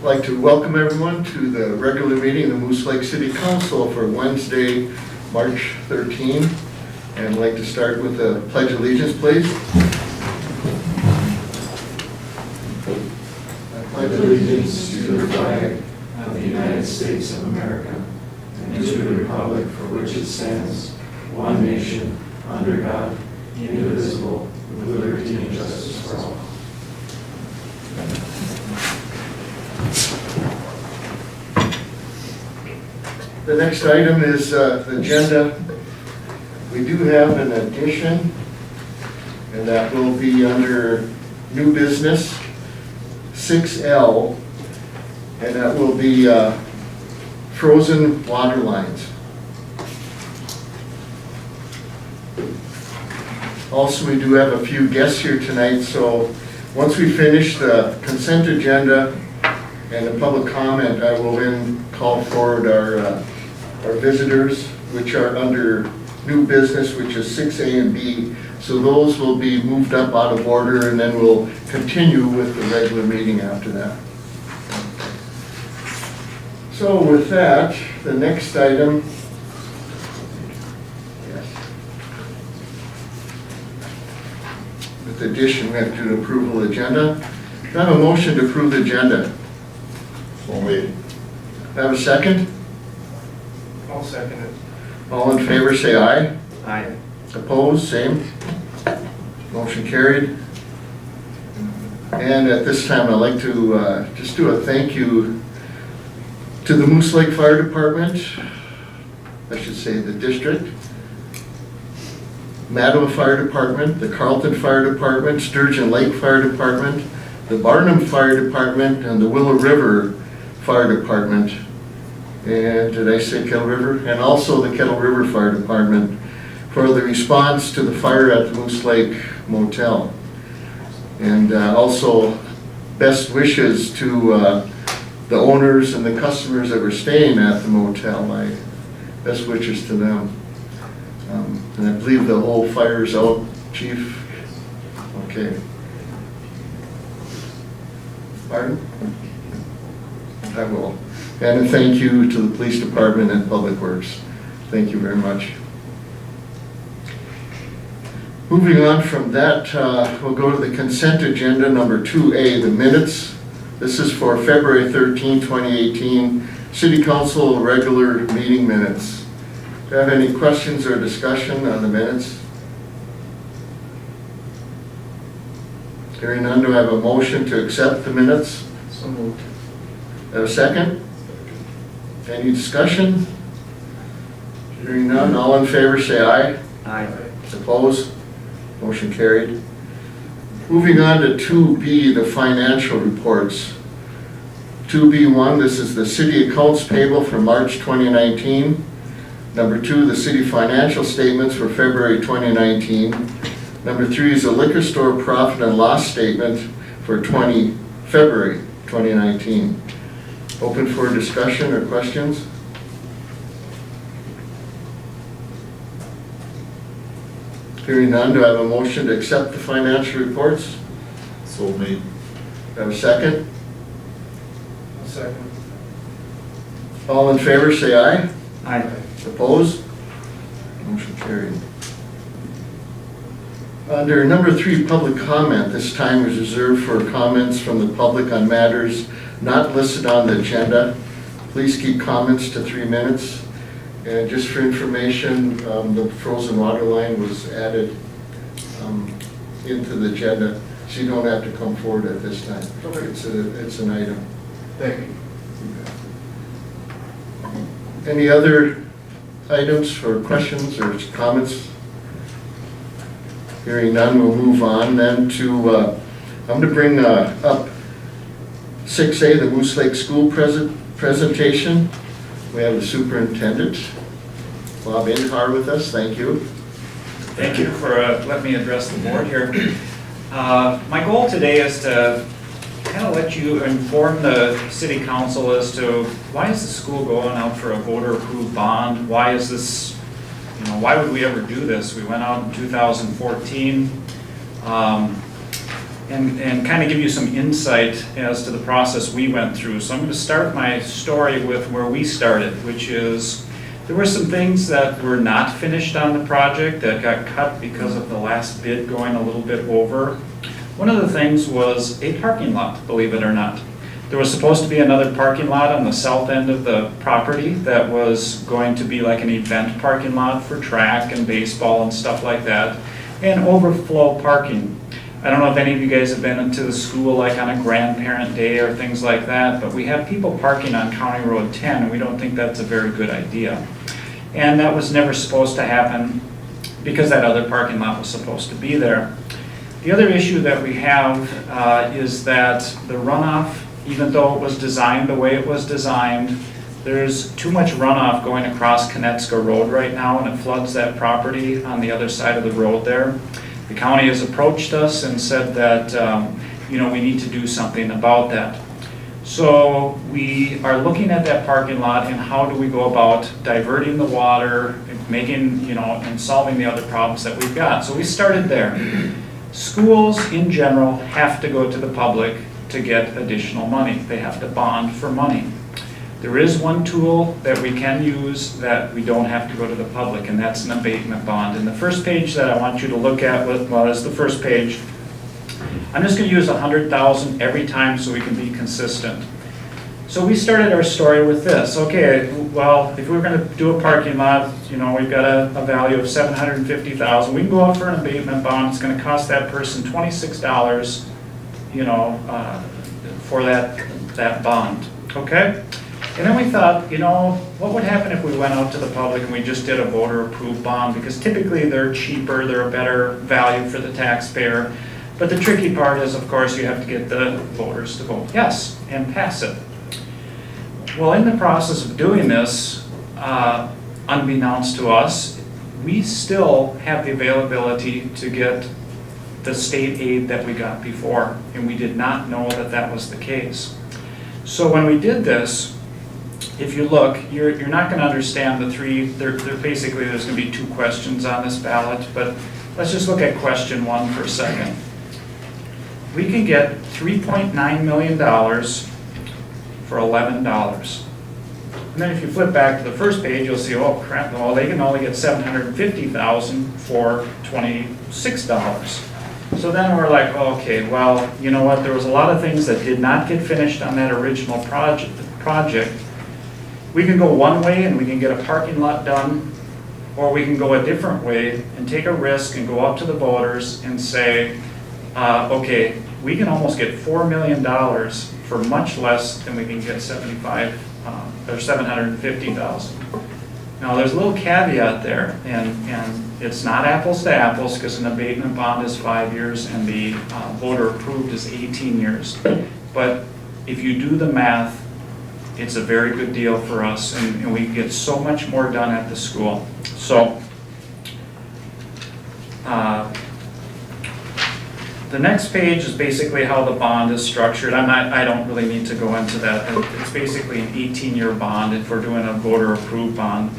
like to welcome everyone to the regular meeting of the Moose Lake City Council for Wednesday, March 13. And I'd like to start with the Pledge of Allegiance, please. I pledge allegiance to the flag of the United States of America and to the republic for which it stands, one nation, under God, indivisible, with liberty and justice for all. The next item is the agenda. We do have an addition, and that will be under new business 6L, and that will be frozen water lines. Also, we do have a few guests here tonight, so once we finish the consent agenda and the public comment, I will then call forward our visitors, which are under new business, which is 6A and B. So those will be moved up out of order, and then we'll continue with the regular meeting after that. So with that, the next item. Yes. With the addition, we have to do an approval agenda. Do I have a motion to approve the agenda? So made. Do I have a second? I'll second it. All in favor, say aye. Aye. Opposed, same. Motion carried. And at this time, I'd like to just do a thank you to the Moose Lake Fire Department, I should say the district, Mattawa Fire Department, the Carlton Fire Department, Sturgeon Lake Fire Department, the Barnum Fire Department, and the Willow River Fire Department. And did I say Kettle River? And also the Kettle River Fire Department for the response to the fire at the Moose Lake Motel. And also best wishes to the owners and the customers that were staying at the motel. My best wishes to them. And I believe the whole fire's out, Chief. Okay. Pardon? I will. And a thank you to the Police Department and Public Works. Thank you very much. Moving on from that, we'll go to the consent agenda number 2A, the minutes. This is for February 13, 2018, City Council regular meeting minutes. Do you have any questions or discussion on the minutes? Hearing none, do I have a motion to accept the minutes? So moved. Have a second? Any discussion? Hearing none, all in favor say aye. Aye. Opposed? Motion carried. Moving on to 2B, the financial reports. 2B1, this is the city accounts payable for March 2019. Number 2, the city financial statements for February 2019. Number 3 is the liquor store profit and loss statement for February 2019. Open for discussion or questions? Hearing none, do I have a motion to accept the financial reports? So made. Do I have a second? I'll second. All in favor, say aye. Aye. Opposed? Motion carried. Under number 3, public comment, this time is reserved for comments from the public on matters not listed on the agenda. Please keep comments to 3 minutes. And just for information, the frozen water line was added into the agenda, so you don't have to come forward at this time. It's an item. Thank you. Any other items or questions or comments? Hearing none, we'll move on then to, I'm going to bring up 6A, the Moose Lake School presentation. We have the superintendent, Bob Inhar, with us. Thank you. Thank you for letting me address the board here. My goal today is to kind of let you inform the city council as to why is the school going out for a voter approved bond? Why is this, why would we ever do this? We went out in 2014. and kind of give you some insight as to the process we went through. So I'm going to start my story with where we started, which is there were some things that were not finished on the project that got cut because of the last bid going a little bit over. One of the things was a parking lot, believe it or not. There was supposed to be another parking lot on the south end of the property that was going to be like an event parking lot for track and baseball and stuff like that, and overflow parking. I don't know if any of you guys have been into the school like on a grandparent day or things like that, but we have people parking on County Road 10 and we don't think that's a very good idea. And that was never supposed to happen because that other parking lot was supposed to be there. The other issue that we have is that the runoff, even though it was designed the way it was designed, there's too much runoff going across Konetska Road right now, and it floods that property on the other side of the road there. The county has approached us and said that we need to do something about that. So we are looking at that parking lot and how do we go about diverting the water, making, and solving the other problems that we've got. So we started there. Schools in general have to go to the public to get additional money. They have to bond for money. There is one tool that we can use that we don't have to go to the public, and that's an abatement bond. And the first page that I want you to look at is the first page. I'm just going to use $100,000 every time so we can be consistent. So we started our story with this. Okay, well, if we were going to do a parking lot, we've got a value of $750,000. We can go out for an abatement bond. It's going to cost that person $26, for that bond. Okay? And then we thought, what would happen if we went out to the public and we just did a voter-approved bond? Because typically they're cheaper, they're a better value for the taxpayer. But the tricky part is, of course, you have to get the voters to vote yes and pass it. Well, in the process of doing this, unbeknownst to us, we still have the availability to get the state aid that we got before, and we did not know that that was the case. So when we did this, if you look, you're not going to understand the three, basically there's going to be two questions on this ballot, but let's just look at question one for a second. We can get $3.9 million for $11. And then if you flip back to the first page, you'll see, oh crap, well, they can only get $750,000 for $26. So then we're like, okay, well, you know what, there was a lot of things that did not get finished on that original project. We can go one way and we can get a parking lot done, or we can go a different way and take a risk and go up to the voters and say, okay, we can almost get $4 million for much less than we can get $750,000. Now, there's a little caveat there, and it's not apples to apples because an abatement bond is 5 years and the voter approved is 18 years. But if you do the math, it's a very good deal for us, and we get so much more done at the school. So, the next page is basically how the bond is structured. I don't really need to go into that. It's basically an 18-year bond if we're doing a voter-approved bond.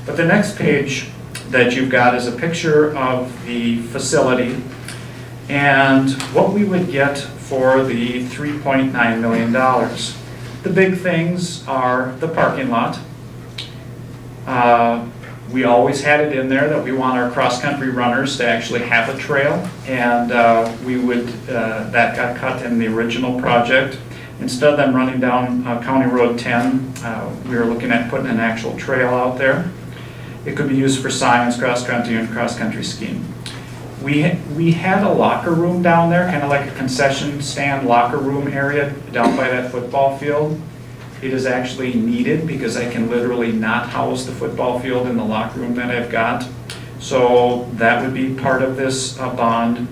But the next page that you've got is a picture of the facility and what we would get for the $3.9 million. The big things are the parking lot. We always had it in there that we want our cross-country runners to actually have a trail, and that got cut in the original project. Instead of them running down County Road 10, we were looking at putting an actual trail out there. It could be used for science, cross-country, and cross-country skiing. We had a locker room down there, kind of like a concession stand locker room area down by that football field. It is actually needed because I can literally not house the football field in the locker room that I've got. So that would be part of this bond.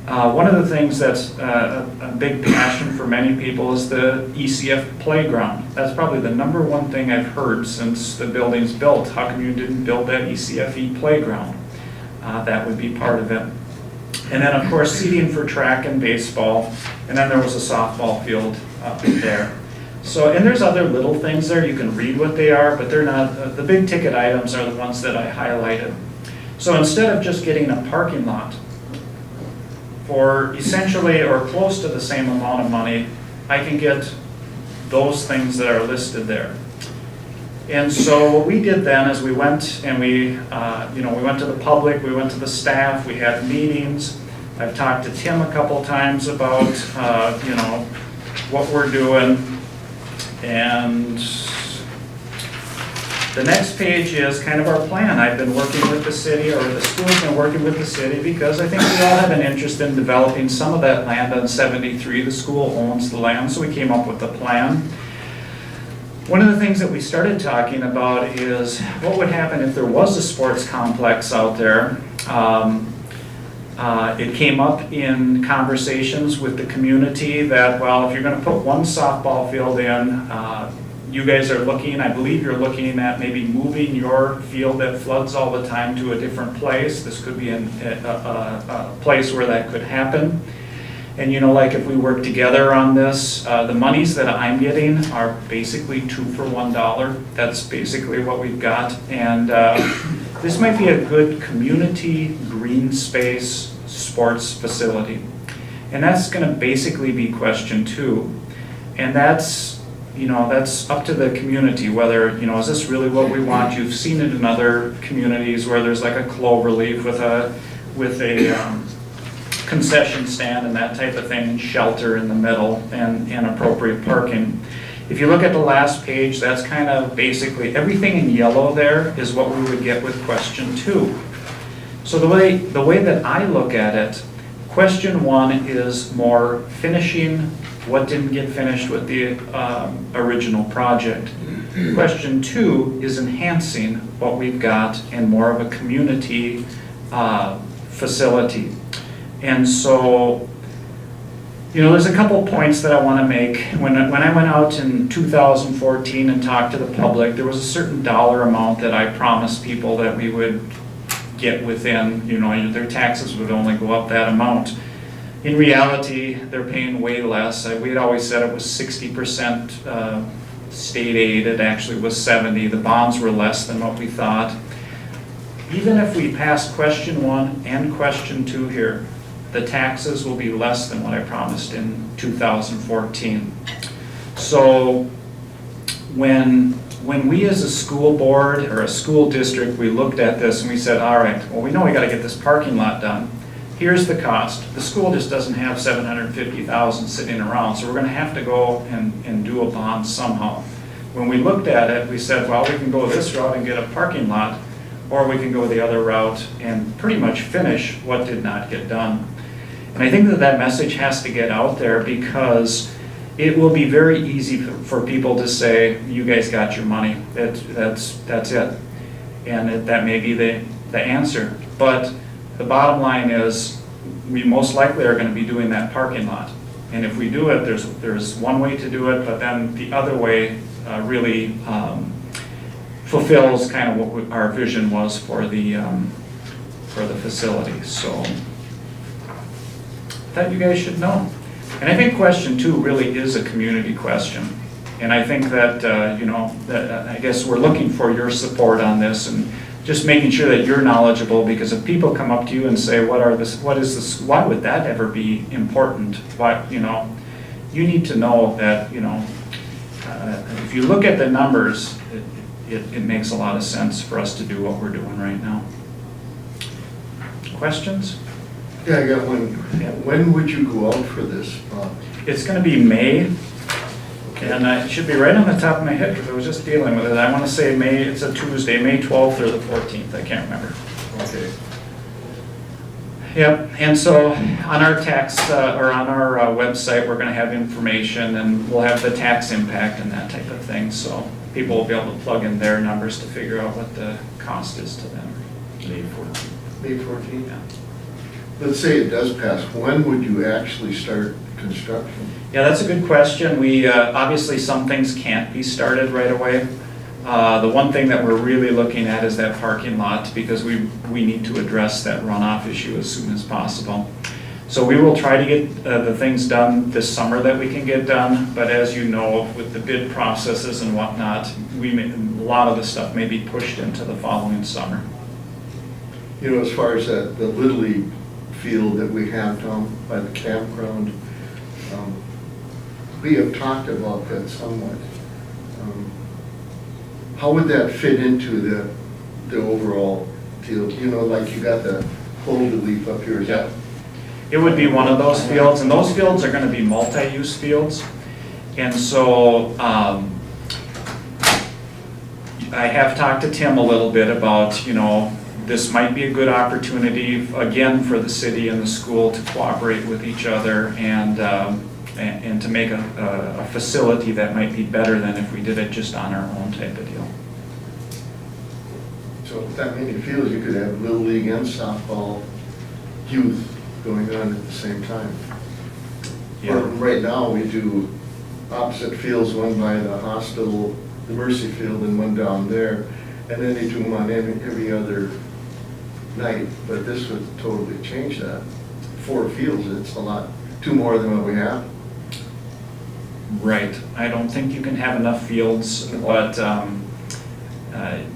One of the things that's a big passion for many people is the ECF playground. That's probably the number one thing I've heard since the building's built. How come you didn't build that ECFE playground? That would be part of it. And then, of course, seating for track and baseball. And then there was a softball field there. So, and there's other little things there. You can read what they are, but they're not, the big ticket items are the ones that I highlighted. So instead of just getting a parking lot, for essentially or close to the same amount of money, I can get those things that are listed there. And so what we did then is we went and we went to the public, we went to the staff, we had meetings. I've talked to Tim a couple times about, what we're doing. And the next page is kind of our plan. I've been working with the city, or the school's been working with the city, because I think we all have an interest in developing some of that land on 73. The school owns the land, so we came up with a plan. One of the things that we started talking about is what would happen if there was a sports complex out there. It came up in conversations with the community that, well, if you're going to put one softball field in, you guys are looking, I believe you're looking at maybe moving your field that floods all the time to a different place. This could be a place where that could happen. And like if we work together on this, the monies that I'm getting are basically 2 for $1. That's basically what we've got. And this might be a good community green space sports facility. And that's going to basically be question 2. And that's up to the community, whether, is this really what we want? You've seen it in other communities where there's like a cloverleaf with a concession stand and that type of thing, and shelter in the middle, and appropriate parking. If you look at the last page, that's kind of basically everything in yellow there is what we would get with question 2. So the way that I look at it, question 1 is more finishing what didn't get finished with the original project. Question 2 is enhancing what we've got and more of a community facility. And so, there's a couple points that I want to make. When I went out in 2014 and talked to the public, there was a certain dollar amount that I promised people that we would get within, their taxes would only go up that amount. In reality, they're paying way less. We had always said it was 60% state aid. It actually was 70%. The bonds were less than what we thought. Even if we pass question 1 and question 2 here, the taxes will be less than what I promised in 2014. So when we as a school board or a school district, we looked at this and we said, all right, well, we know we got to get this parking lot done. Here's the cost. The school just doesn't have $750,000 sitting around, so we're going to have to go and do a bond somehow. When we looked at it, we said, well, we can go this route and get a parking lot, or we can go the other route and pretty much finish what did not get done. And I think that message has to get out there, because it will be very easy for people to say, you guys got your money, that's it. And that may be the answer. But the bottom line is, we most likely are going to be doing that parking lot. And if we do it, there's one way to do it, but then the other way really fulfills kind of what our vision was for the facility. So that you guys should know. And I think question 2 really is a community question. And I think that, I guess we're looking for your support on this, and just making sure that you're knowledgeable, because if people come up to you and say, why would that ever be important? Why, you need to know that, if you look at the numbers, it makes a lot of sense for us to do what we're doing right now. Questions? Yeah, I got one. Yeah. When would you go out for this, Bob? It's going to be May, and it should be right on the top of my head because I was just dealing with it. I want to say May, it's a Tuesday, May 12th or the 14th, I can't remember. Okay. Yep, and so on our tax, or on our website, we're going to have information, and we'll have the tax impact and that type of thing, so people will be able to plug in their numbers to figure out what the cost is to them. May 14th. May 14th? Yeah. Let's say it does pass, when would you actually start construction? Yeah, that's a good question. We, obviously some things can't be started right away. The one thing that we're really looking at is that parking lot, because we need to address that runoff issue as soon as possible. So we will try to get the things done this summer that we can get done, but as you know, with the bid processes and whatnot, a lot of the stuff may be pushed into the following summer. As far as the Little League field that we have down by the campground. We have talked about that somewhat. How would that fit into the overall deal? You know, like you got the Holder Leaf up here. Is that- It would be one of those fields, and those fields are gonna be multi-use fields. And so, I have talked to Tim a little bit about, you know, this might be a good opportunity, again, for the city and the school to cooperate with each other and to make a facility that might be better than if we did it just on our own type of deal. So with that many fields, you could have Little League and softball youth going on at the same time. Yeah. Or right now, we do opposite fields, one by the hospital, the Mercy Field, and one down there. And then they do them on every other night, but this would totally change that. 4 fields, it's a lot, 2 more than what we have. Right, I don't think you can have enough fields, but,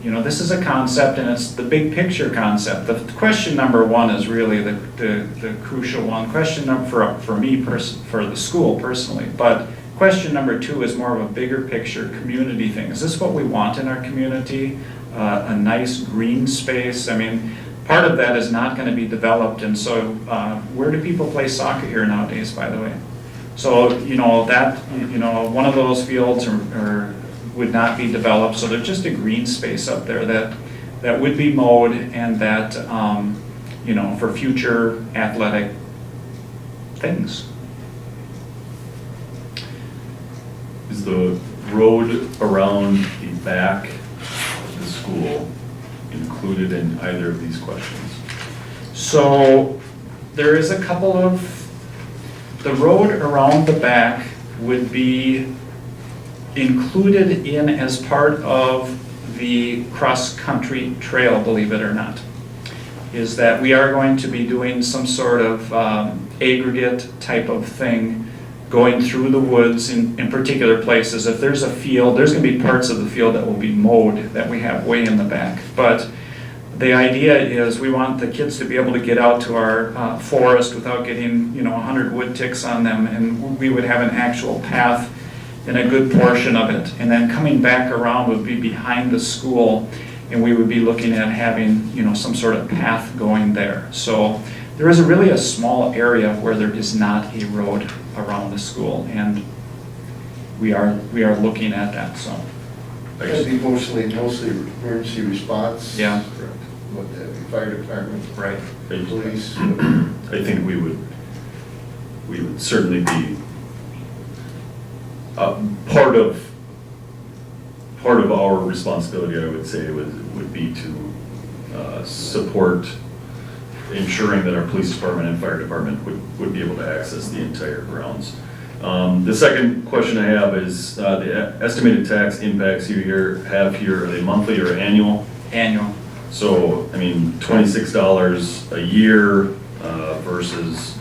you know, this is a concept and it's the big picture concept. The question number 1 is really the crucial one. Question number, for me, for the school personally, but question number 2 is more of a bigger picture community thing. Is this what we want in our community? A nice green space? I mean, part of that is not gonna be developed, and so, where do people play soccer here nowadays, by the way? So, you know, that, you know, one of those fields or would not be developed, so there's just a green space up there that would be mowed and that, you know, for future athletic things. Is the road around the back of the school included in either of these questions? So there is a couple of, the road around the back would be included in as part of the cross-country trail, believe it or not. Is that we are going to be doing some sort of aggregate type of thing going through the woods in particular places. If there's a field, there's gonna be parts of the field that will be mowed that we have way in the back. But the idea is we want the kids to be able to get out to our forest without getting, you know, 100 wood ticks on them, and we would have an actual path in a good portion of it. And then coming back around would be behind the school, and we would be looking at having, you know, some sort of path going there. So there is really a small area where there is not a road around the school, and we are looking at that, so. It'd be mostly emergency response. Yeah. Correct. What the fire department, Right. police. I think we would certainly be, part of our responsibility, I would say, would be to support ensuring that our police department and fire department would be able to access the entire grounds. The second question I have is the estimated tax impacts you have here, are they monthly or annual? Annual. So, I mean, $26 a year versus,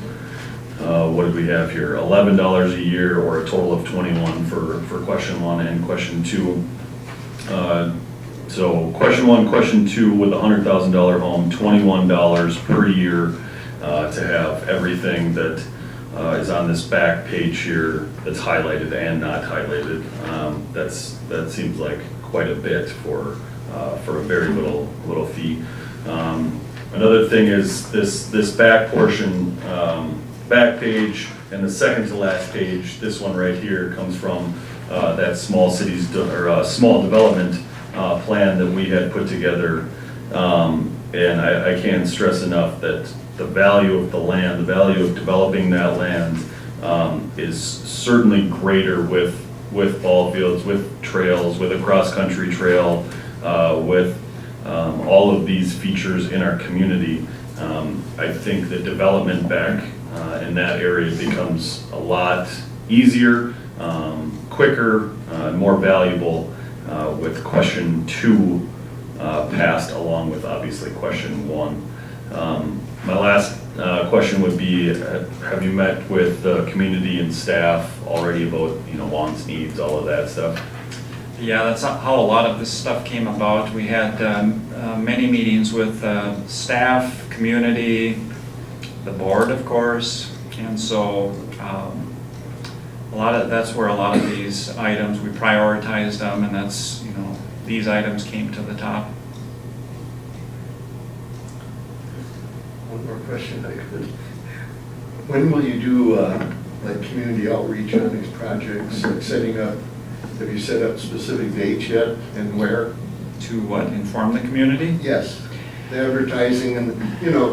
what did we have here? $11 a year, or a total of 21 for question 1 and question 2. So question 1, question 2, with a $100,000 home, $21 per year to have everything that is on this back page here that's highlighted and not highlighted. That seems like quite a bit for a very little fee. Another thing is this back portion, back page, and the second to last page, this one right here comes from that small cities, or small development plan that we had put together. And I can't stress enough that the value of the land, the value of developing that land is certainly greater with ball fields, with trails, with a cross-country trail, with all of these features in our community. I think the development back in that area becomes a lot easier, quicker, more valuable with question 2 passed along with obviously question 1. My last question would be, have you met with the community and staff already about, you know, wants, needs, all of that stuff? Yeah, that's how a lot of this stuff came about. We had many meetings with staff, community, the board, of course, and so that's where a lot of these items, we prioritized them, and that's, these items came to the top. One more question I could. When will you do, like, community outreach on these projects, like setting up, have you set up specific dates yet, and where? To what, inform the community? Yes, the advertising and,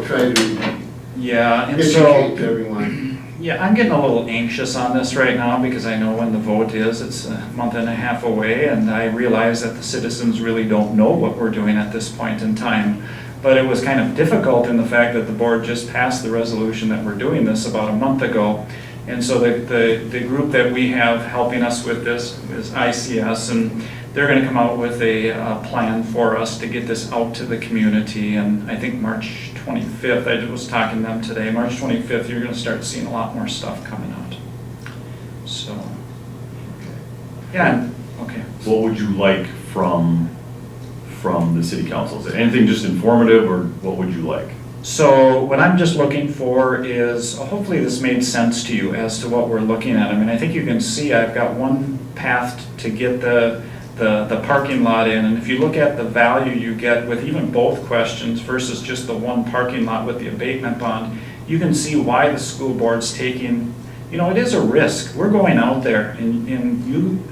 try to Yeah, and so, educate everyone. yeah, I'm getting a little anxious on this right now because I know when the vote is. It's a month and a half away, and I realize that the citizens really don't know what we're doing at this point in time. But it was kind of difficult in the fact that the board just passed the resolution that we're doing this about a month ago. And so the group that we have helping us with this is ICS, and they're going to come out with a plan for us to get this out to the community. And I think March 25th, I was talking to them today, March 25th, you're going to start seeing a lot more stuff coming out. So, yeah, okay. What would you like from the city council? Is it anything just informative, or what would you like? So what I'm just looking for is, hopefully this made sense to you as to what we're looking at. I mean, I think you can see I've got one path to get the parking lot in, and if you look at the value you get with even both questions versus just the one parking lot with the abatement bond, you can see why the school board's taking, it is a risk. We're going out there, and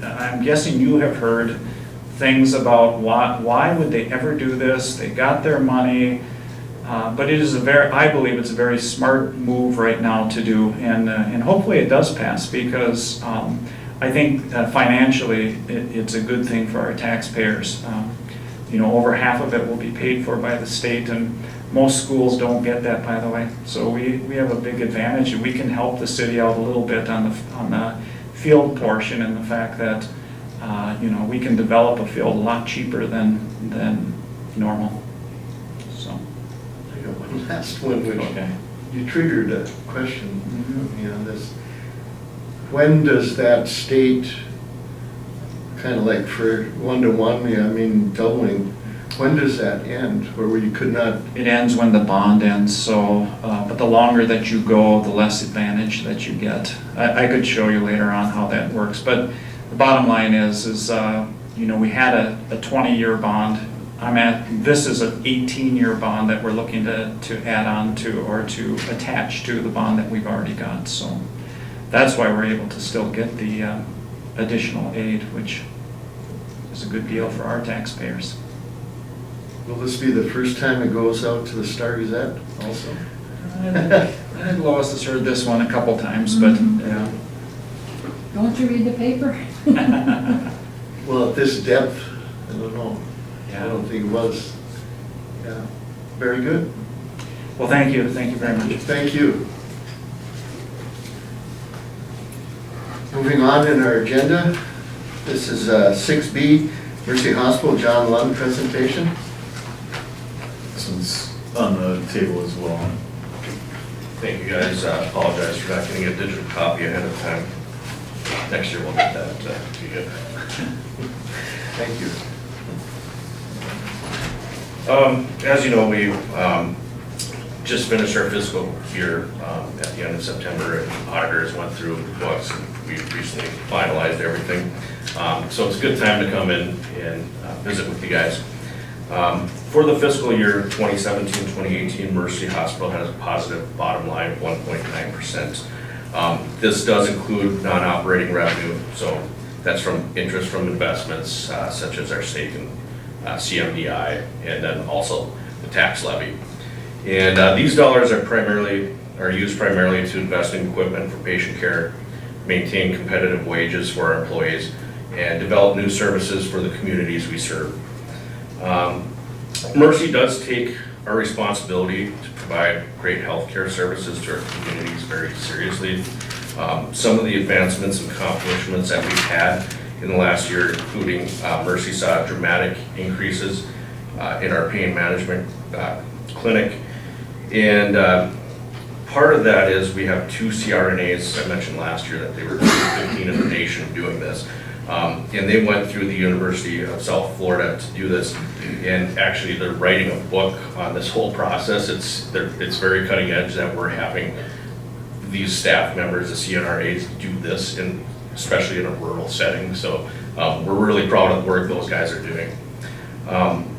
I'm guessing you have heard things about why would they ever do this? They got their money, but it is I believe it's a very smart move right now to do, and hopefully it does pass, because I think financially it's a good thing for our taxpayers. Over half of it will be paid for by the state, and most schools don't get that, by the way. So we have a big advantage, and we can help the city out a little bit on the field portion, and the fact that we can develop a field a lot cheaper than normal. So. I got one last one, which Okay. you triggered a question with me on this. When does that state, kind of like for 1-to-1, doubling, when does that end, where you could not? It ends when the bond ends, so, but the longer that you go, the less advantage that you get. I could show you later on how that works, but the bottom line is we had a 20-year bond. This is an 18-year bond that we're looking to add on to, or to attach to the bond that we've already got, so that's why we're able to still get the additional aid, which is a good deal for our taxpayers. Will this be the first time it goes out to the Star Gazette also? I think Lois has heard this one a couple times, but yeah. Don't you read the paper? Well, at this depth, I don't know. I Yeah. don't think it was. Yeah, very good. Well, thank you very much. Thank you. Moving on in our agenda, this is 6B, Mercy Hospital, John Lund presentation. This one's on the table as well. Thank you, guys. Apologize for not getting a digital copy ahead of time. Next year we'll get that to you. Thank you. As you know, we just finished our fiscal year at the end of September, and auditors went through the books, and we recently finalized everything. So it's a good time to come in and visit with you guys. For the fiscal year 2017-2018, Mercy Hospital has a positive bottom line of 1.9%. This does include non-operating revenue, so that's from interest from investments such as our stake in CMDI, and then also the tax levy. And these dollars are used primarily to invest in equipment for patient care, maintain competitive wages for our employees, and develop new services for the communities we serve. Mercy does take our responsibility to provide great healthcare services to our communities very seriously. Some of the advancements and accomplishments that we've had in the last year, including Mercy saw dramatic increases in our pain management clinic. And part of that is we have 2 CRNAs. I mentioned last year that they were 15 in the nation doing this. And they went through the University of South Florida to do this. And actually, they're writing a book on this whole process. It's very cutting edge that we're having these staff members, the CNRAs, do this, especially in a rural setting. So we're really proud of the work those guys are doing.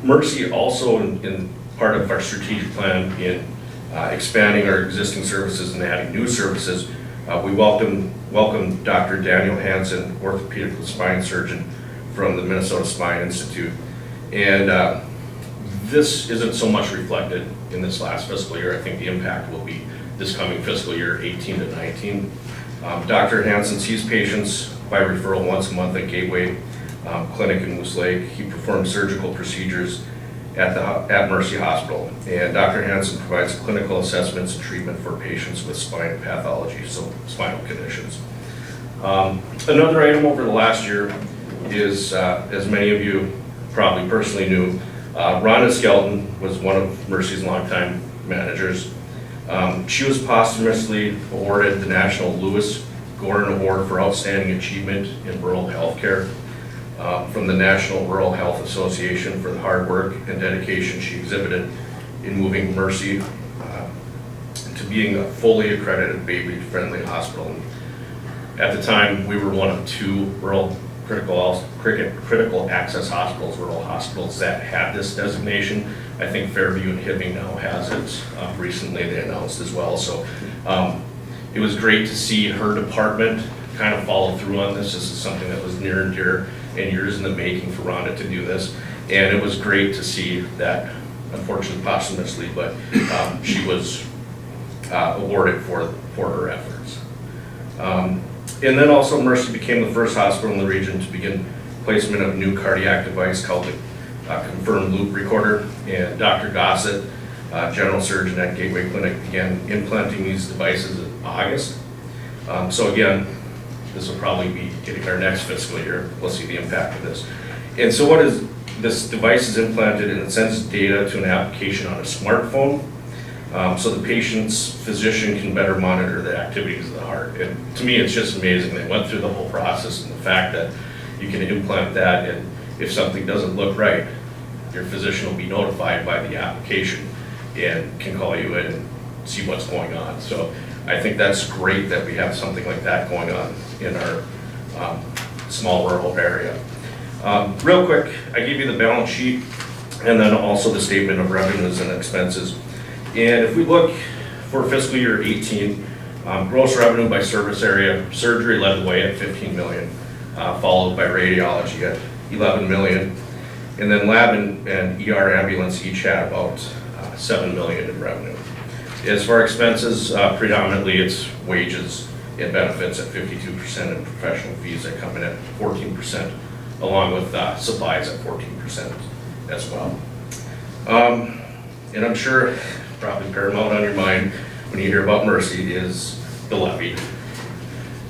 Mercy also, in part of our strategic plan in expanding our existing services and adding new services, we welcome Dr. Daniel Hansen, orthopedic spine surgeon from the Minnesota Spine Institute. And this isn't so much reflected in this last fiscal year. I think the impact will be this coming fiscal year, 18 to 19. Dr. Hansen sees patients by referral once a month at Gateway Clinic in Moose Lake. He performs surgical procedures at Mercy Hospital. And Dr. Hansen provides clinical assessments and treatment for patients with spine pathology, so spinal conditions. Another item over the last year is, as many of you probably personally knew, Rhonda Skelton was one of Mercy's longtime managers. She was posthumously awarded the National Lewis Gorin Award for Outstanding Achievement in Rural Healthcare from the National Rural Health Association for the hard work and dedication she exhibited in moving Mercy to being a fully accredited baby-friendly hospital. At the time, we were one of 2 rural critical access hospitals, rural hospitals that had this designation. I think Fairview and Hibbing now has it. Recently they announced as well. So it was great to see her department kind of follow through on this. This is something that was near and dear and years in the making for Rhonda to do this. And it was great to see that, unfortunately posthumously, but she was awarded for her efforts. And then also Mercy became the first hospital in the region to begin placement of a new cardiac device called the Confirmed Loop Recorder. And Dr. Gossett, general surgeon at Gateway Clinic, began implanting these devices in August. So again, this will probably be getting our next fiscal year. We'll see the impact of this. And so what is this device is implanted and it sends data to an application on a smartphone. So the patient's physician can better monitor the activities of the heart. And to me, it's just amazing. They went through the whole process, and the fact that you can implant that, and if something doesn't look right, your physician will be notified by the application and can call you in and see what's going on. So I think that's great that we have something like that going on in our small rural area. Real quick, I gave you the balance sheet and then also the statement of revenues and expenses. And if we look for fiscal year 18, gross revenue by service area, surgery led the way at 15 million, followed by radiology at 11 million. And then lab and ER ambulance each had about 7 million in revenue. As for expenses, predominantly it's wages and benefits at 52% and professional fees that come in at 14%, along with supplies at 14% as well. And I'm sure probably paramount on your mind when you hear about Mercy is the levy.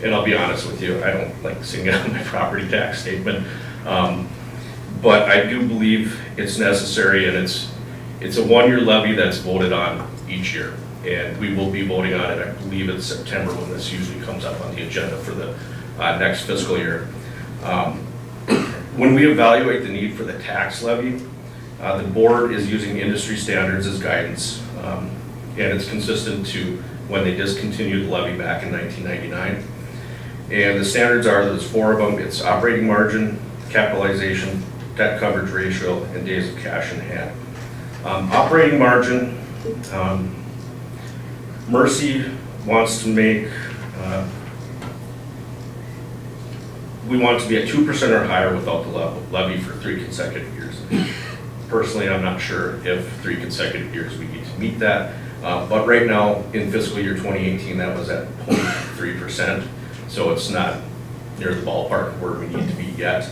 And I'll be honest with you, I don't like seeing it on my property tax statement. But I do believe it's necessary, and it's a one-year levy that's voted on each year. And we will be voting on it, I believe it's September when this usually comes up on the agenda for the next fiscal year. When we evaluate the need for the tax levy, the board is using industry standards as guidance, and it's consistent to when they discontinued the levy back in 1999. And the standards are, there's 4 of them. It's operating margin, capitalization, debt coverage ratio, and days of cash in hand. Operating margin, Mercy wants to make, we want to be at 2% or higher without the levy for 3 consecutive years. Personally, I'm not sure if 3 consecutive years we need to meet that, but right now in fiscal year 2018, that was at 0.3%, so it's not near the ballpark where we need to be yet.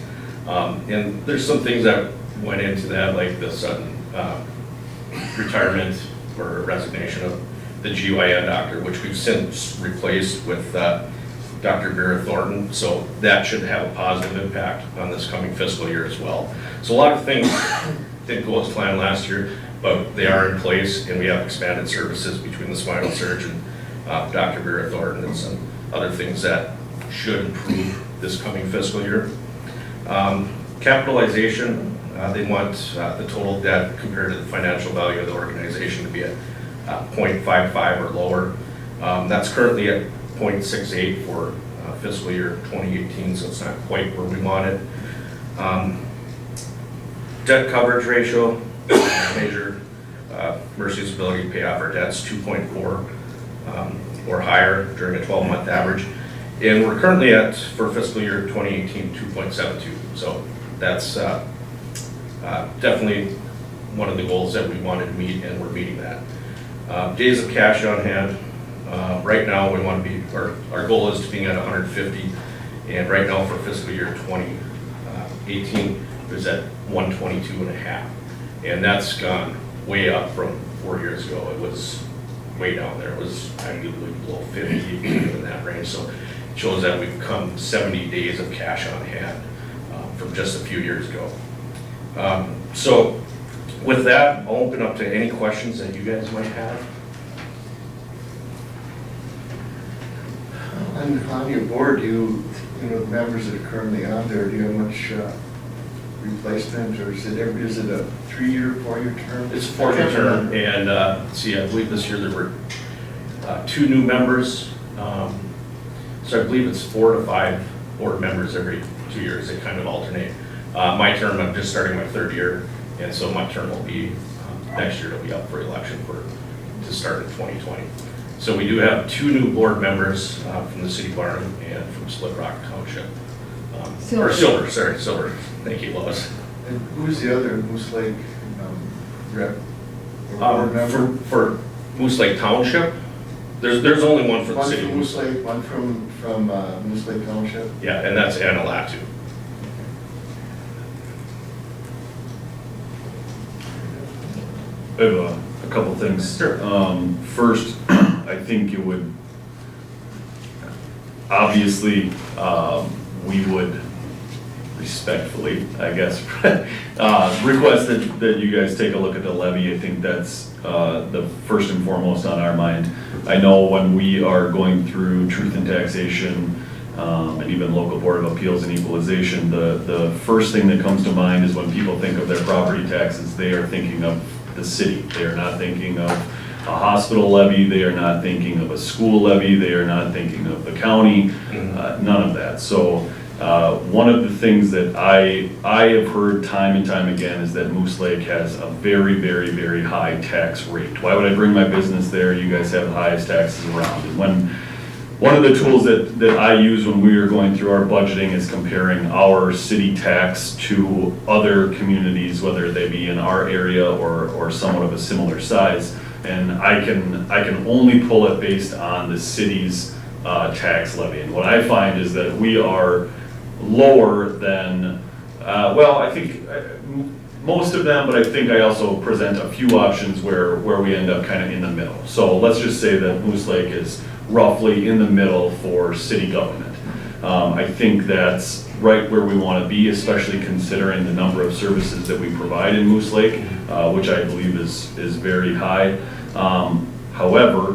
And there's some things that went into that, like the sudden retirement or resignation of the GYN doctor, which we've since replaced with Dr. Vera Thornton, so that should have a positive impact on this coming fiscal year as well. So a lot of things didn't go as planned last year, but they are in place, and we have expanded services between the spinal surgeon, Dr. Vera Thornton, and some other things that should improve this coming fiscal year. Capitalization, they want the total debt compared to the financial value of the organization to be at 0.55 or lower. That's currently at 0.68 for fiscal year 2018, so it's not quite where we want it. Debt coverage ratio, measure Mercy's ability to pay off our debts, 2.4 or higher during a 12-month average. And we're currently at, for fiscal year 2018, 2.72. So that's definitely one of the goals that we wanted to meet, and we're meeting that. Days of cash on hand, right now we want to be, our goal is to be at 150, and right now for fiscal year 2018, it was at 122.5, and that's gone way up from 4 years ago. It was way down there. It was arguably below 50, in that range. So it shows that we've come 70 days of cash on hand from just a few years ago. So with that, I'll open up to any questions that you guys might have. On your board, you know, members that are currently on there, do you have much replacement, or is it a 3-year, 4-year term? It's a 4-year term, and see, I believe this year there were 2 new members. So I believe it's 4 to 5 board members every 2 years. They kind of alternate. My term, I'm just starting my 3rd year, and so my term will be, next year it'll be up for election to start in 2020. So we do have 2 new board members from the city of Barnum and from Split Rock Township. Silver. Thank you, Lois. And who's the other Moose Lake rep? or board member? For Moose Lake Township, there's only one for the One city. from Moose Lake, one from Moose Lake Township? Yeah, and that's Anna Latu. I have a couple things. Sure. First, I think it would, obviously, we would respectfully, I guess, request that you guys take a look at the levy. I think that's the first and foremost on our mind. I know when we are going through truth and taxation, and even local board of appeals and equalization, the first thing that comes to mind is when people think of their property taxes, they are thinking of the city. They are not thinking of a hospital levy, they are not thinking of a school levy, they are not thinking of the county, none of that. So one of the things that I have heard time and time again is that Moose Lake has a very, very, very high tax rate. Why would I bring my business there? You guys have the highest taxes around. And one of the tools that I use when we are going through our budgeting is comparing our city tax to other communities, whether they be in our area or somewhat of a similar size. And I can only pull it based on the city's tax levy. And what I find is that we are lower than, well, I think most of them, but I think I also present a few options where we end up kind of in the middle. So let's just say that Moose Lake is roughly in the middle for city government. I think that's right where we want to be, especially considering the number of services that we provide in Moose Lake, which I believe is very high. However,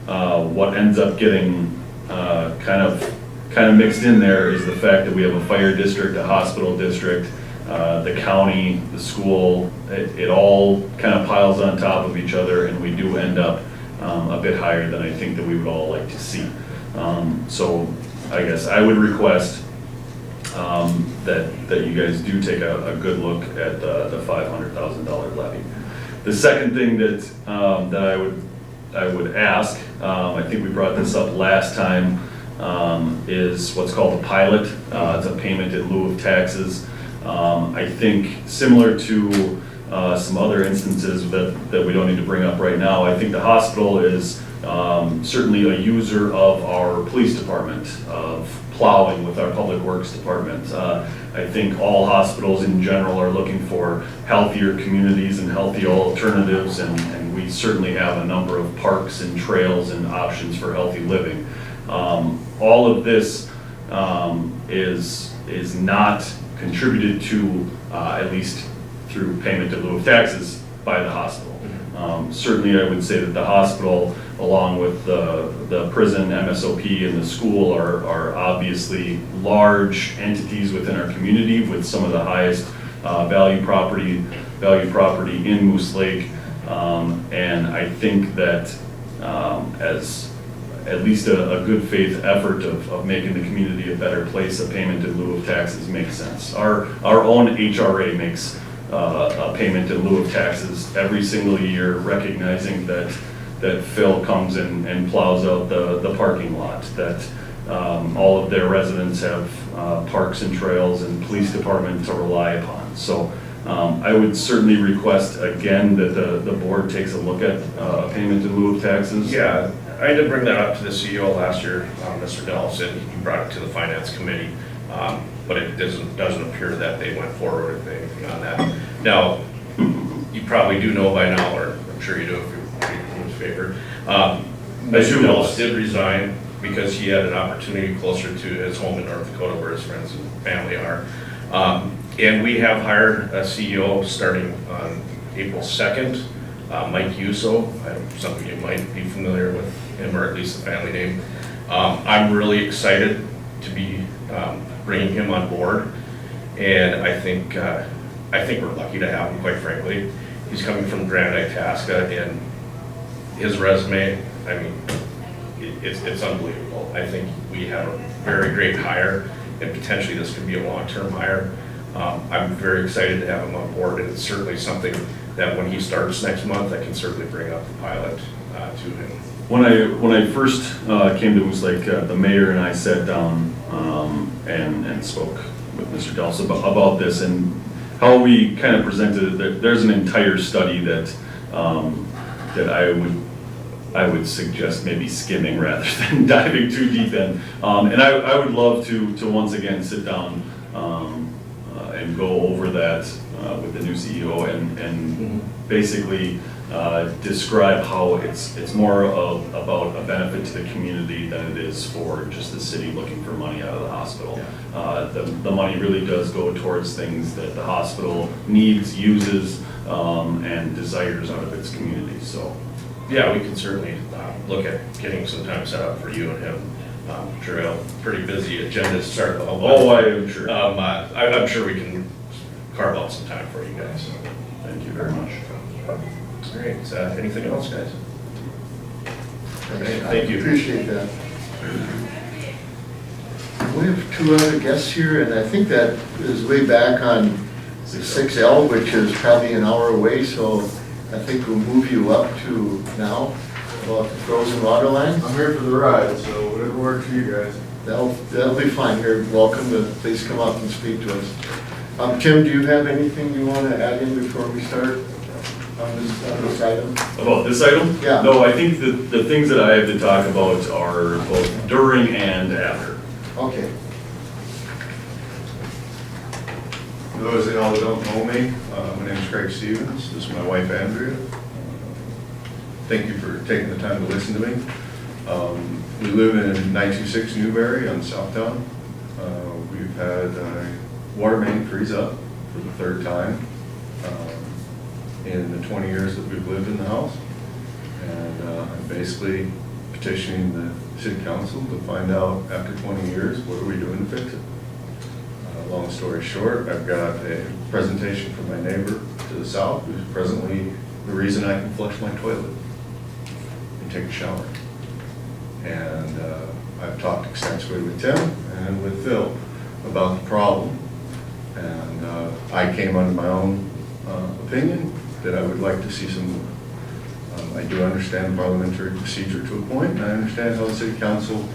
what ends up getting kind of mixed in there is the fact that we have a fire district, a hospital district, the county, the school, it all kind of piles on top of each other, and we do end up a bit higher than I think that we would all like to see. So I guess I would request that you guys do take a good look at the $500,000 levy. The second thing that I would ask, I think we brought this up last time, is what's called a pilot. It's a payment in lieu of taxes. I think similar to some other instances that we don't need to bring up right now, I think the hospital is certainly a user of our police department, of plowing with our public works department. I think all hospitals in general are looking for healthier communities and healthy alternatives, and we certainly have a number of parks and trails and options for healthy living. All of this is not contributed to, at least through payment in lieu of taxes, by the hospital. Certainly I would say that the hospital, along with the prison, MSOP, and the school are obviously large entities within our community with some of the highest value property in Moose Lake. And I think that as at least a good faith effort of making the community a better place, a payment in lieu of taxes makes sense. Our own HRA makes a payment in lieu of taxes every single year, recognizing that Phil comes and plows out the parking lot, that all of their residents have parks and trails and police department to rely upon. So I would certainly request again that the board takes a look at a payment in lieu of taxes. Yeah, I did bring that up to the CEO last year, Mr. Dellison. He brought it to the finance committee, but it doesn't appear that they went forward with anything on that. Now, you probably do know by now, or I'm sure you do if you're in his favor. Mr. Dellison did resign because he had an opportunity closer to his home in North Dakota where his friends and family are. And we have hired a CEO starting on April 2nd, Mike Yuso. Some of you might be familiar with him, or at least the family name. I'm really excited to be bringing him on board, and I think we're lucky to have him, quite frankly. He's coming from Grand Itasca, and his resume, I mean, it's unbelievable. I think we have a very great hire, and potentially this could be a long-term hire. I'm very excited to have him on board, and it's certainly something that when he starts next month, I can certainly bring up the pilot to him. When I first came to Moose Lake, the mayor and I sat down and spoke with Mr. Dellison about this and how we kind of presented it. There's an entire study that I would suggest maybe skimming rather than diving too deep in. And I would love to once again sit down and go over that with the new CEO and basically describe how it's more about a benefit to the community than it is for just the city looking for money out of the hospital. The money really does go towards things that the hospital needs, uses, and desires out of its community, so. Yeah, we can certainly look at getting some time set up for you and him. I'm sure a pretty busy agenda to start the whole. Oh, I am sure. I'm sure we can carve out some time for you guys. Thank you very much. All right, anything else, guys? I Thank you. appreciate that. We have two other guests here, and I think that is way back on 6L, which is probably an hour away, so I think we'll move you up to now, about the frozen water line. I'm here for the ride, so whatever works for you guys. That'll be fine. You're welcome to please come up and speak to us. Tim, do you have anything you want to add in before we start on this item? About this item? Yeah. No, I think the things that I have to talk about are both during and after. Okay. For those that all don't know me, my name is Craig Stevens. This is my wife Andrea. Thank you for taking the time to listen to me. We live in 926 Newberry on Southtown. We've had a water main freeze up for the third time in the 20 years that we've lived in the house. And I'm basically petitioning the city council to find out after 20 years, what are we doing to fix it? Long story short, I've got a presentation from my neighbor to the south, who's presently the reason I can flush my toilet and take a shower. And I've talked extensively with Tim and with Phil about the problem. And I came under my own opinion that I would like to see some, I do understand parliamentary procedure to a point, and I understand how the city council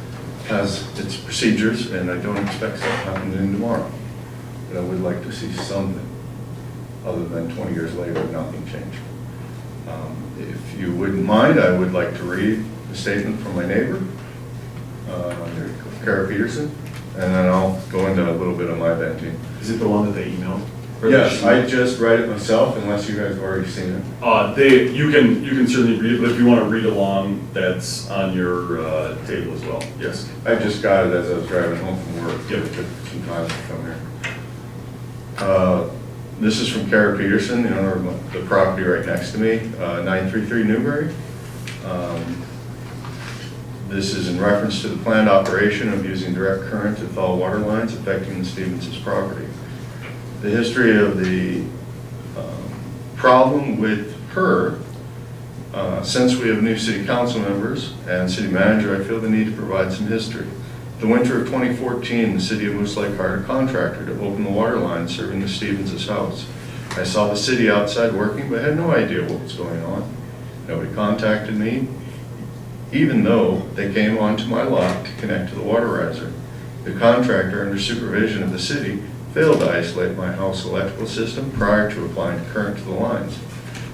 has its procedures, and I don't expect something happening tomorrow. But I would like to see something, other than 20 years later, nothing changed. If you wouldn't mind, I would like to read the statement from my neighbor, Kara Peterson, and then I'll go into a little bit of my venting. Is it the one that they emailed? Yes, I just read it myself, unless you guys have already seen it. You can certainly read it, but if you want to read along, that's on your table as well. Yes. I just got it as I was driving home from work. Yep. It took some time to come here. This is from Kara Peterson, the owner of the property right next to me, 933 Newberry. This is in reference to the planned operation of using direct current to thaw water lines affecting the Stevens' property. The history of the problem with her, since we have new city council members and city manager, I feel the need to provide some history. The winter of 2014, the city of Moose Lake hired a contractor to open the water line serving the Stevens' house. I saw the city outside working, but had no idea what was going on. Nobody contacted me, even though they came onto my lot to connect to the water riser. The contractor, under supervision of the city, failed to isolate my house electrical system prior to applying current to the lines.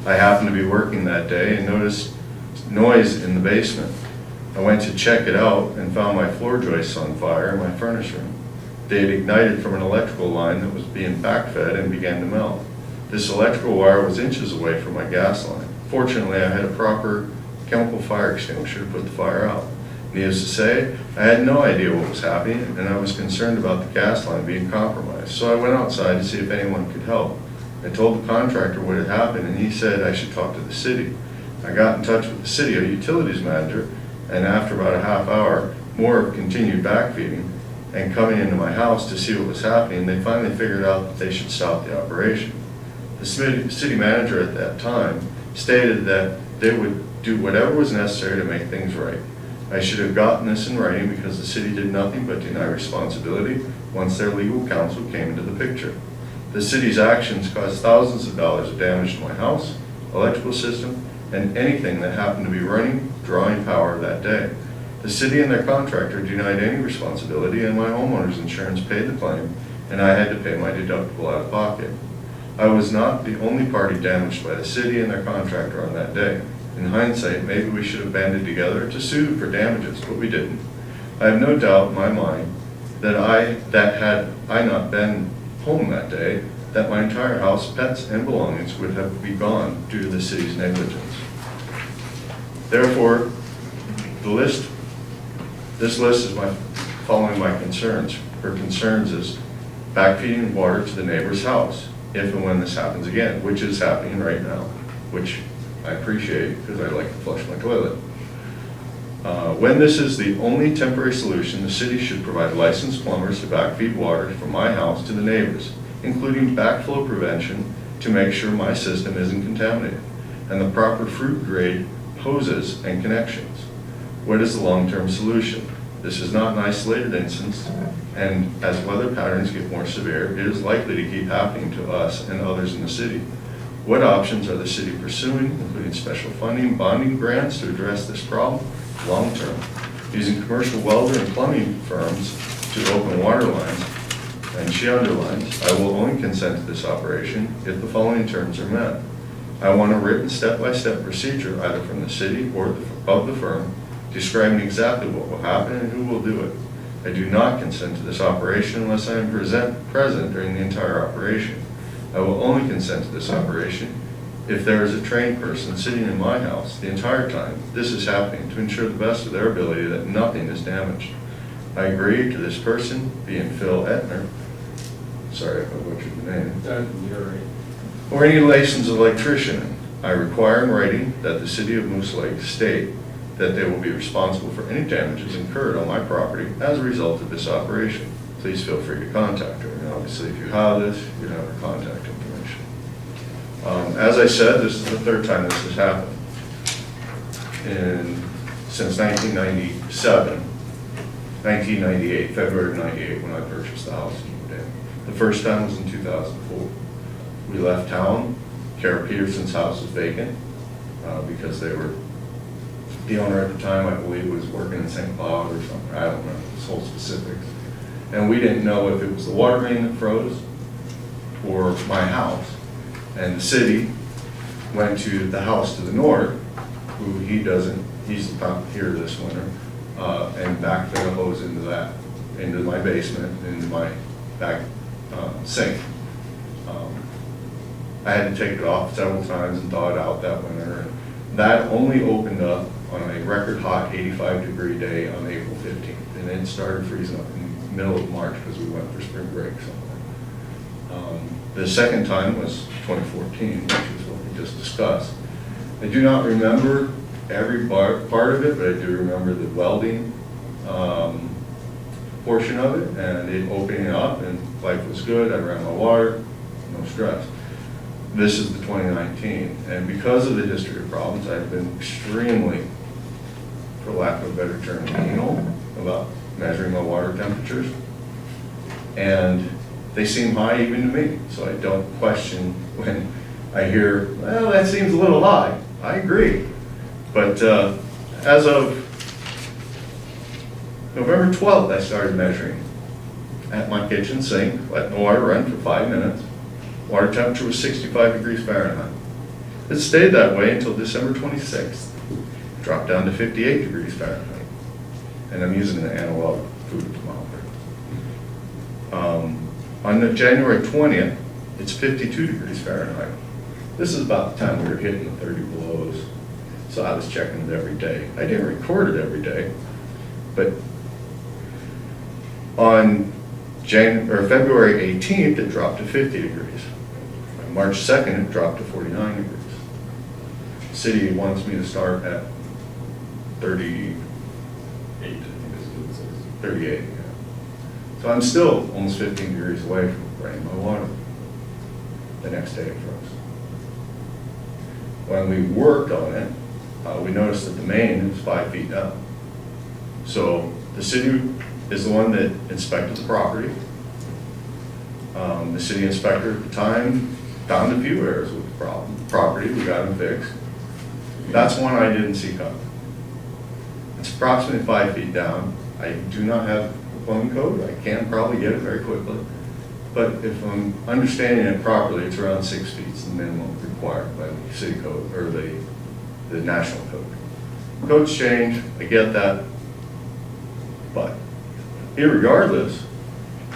I happened to be working that day and noticed noise in the basement. I went to check it out and found my floor joists on fire in my furnace room. They had ignited from an electrical line that was being backfed and began to melt. This electrical wire was inches away from my gas line. Fortunately, I had a proper chemical fire extinguisher to put the fire out. Needless to say, I had no idea what was happening, and I was concerned about the gas line being compromised. So I went outside to see if anyone could help. I told the contractor what had happened, and he said I should talk to the city. I got in touch with the city utilities manager, and after about a half hour more of continued backfeeding and coming into my house to see what was happening, they finally figured out that they should stop the operation. The city manager at that time stated that they would do whatever was necessary to make things right. I should have gotten this in writing because the city did nothing but deny responsibility once their legal counsel came into the picture. The city's actions caused thousands of dollars of damage to my house, electrical system, and anything that happened to be running, drawing power that day. The city and their contractor denied any responsibility, and my homeowner's insurance paid the claim, and I had to pay my deductible out of pocket. I was not the only party damaged by the city and their contractor on that day. In hindsight, maybe we should have banded together to sue for damages, but we didn't. I have no doubt in my mind that had I not been home that day, that my entire house, pets, and belongings would have been gone due to the city's negligence. Therefore, this list is following my concerns. Her concerns is backfeeding water to the neighbor's house, if and when this happens again, which is happening right now, which I appreciate because I like to flush my toilet. When this is the only temporary solution, the city should provide licensed plumbers to backfeed water from my house to the neighbors, including backflow prevention to make sure my system isn't contaminated, and the proper fruit grade hoses and connections. What is the long-term solution? This is not an isolated instance, and as weather patterns get more severe, it is likely to keep happening to us and others in the city. What options are the city pursuing, including special funding, bonding grants to address this problem long-term? Using commercial welder and plumbing firms to open water lines, and she underlines, I will only consent to this operation if the following terms are met. I want a written step-by-step procedure either from the city or of the firm describing exactly what will happen and who will do it. I do not consent to this operation unless I am present during the entire operation. I will only consent to this operation if there is a trained person sitting in my house the entire time this is happening to ensure the best of their ability that nothing is damaged. I agree to this person being Phil Etner, sorry if I butchered the name, You're right. or any licensed electrician. I require in writing that the city of Moose Lake state that they will be responsible for any damages incurred on my property as a result of this operation. Please feel free to contact her. And obviously, if you have this, you have her contact information. As I said, this is the third time this has happened. Since 1998, February of 98, when I purchased the house in New Dane. The first time was in 2004. We left town. Kara Peterson's house was vacant because the owner at the time, I believe, was working in St. Cloud or something. I don't know this whole specifics. And we didn't know if it was the water main that froze or my house. And the city went to the house to the north, who he's not here this winter, and backfed a hose into my basement, into my back sink. I had to take it off several times and thaw it out that winter. And that only opened up on a record hot 85-degree day on April 15th. And it started freezing up in the middle of March because we went for spring break somewhere. The second time was 2014, which is what we just discussed. I do not remember every part of it, but I do remember the welding portion of it, and it opening up, and life was good. I ran my water, no stress. This is the 2019, and because of the history of problems, I've been extremely, for lack of a better term, anal about measuring my water temperatures. And they seem high even to me, so I don't question when I hear, well, that seems a little high. I agree. But as of November 12th, I started measuring at my kitchen sink, letting the water run for 5 minutes. Water temperature was 65 degrees Fahrenheit. It stayed that way until December 26th. Dropped down to 58 degrees Fahrenheit. And I'm using an analog food thermometer. On the January 20th, it's 52 degrees Fahrenheit. This is about the time we were hitting the 30 belows. So I was checking it every day. I didn't record it every day, but on February 18th, it dropped to 50 degrees. On March 2nd, it dropped to 49 degrees. The city wants me to start at 38, I think is what it says. 38, yeah. So I'm still almost 15 degrees away from running my water. The next day it froze. When we worked on it, we noticed that the main is 5 feet down. So the city is the one that inspected the property. The city inspector at the time found a few errors with the property. We got them fixed. That's one I didn't see coming. It's approximately 5 feet down. I do not have a plumbing code. I can probably get it very quickly. But if I'm understanding it properly, it's around 6 feet is the minimum required by the city code, or the national code. Codes change, I get that. But irregardless,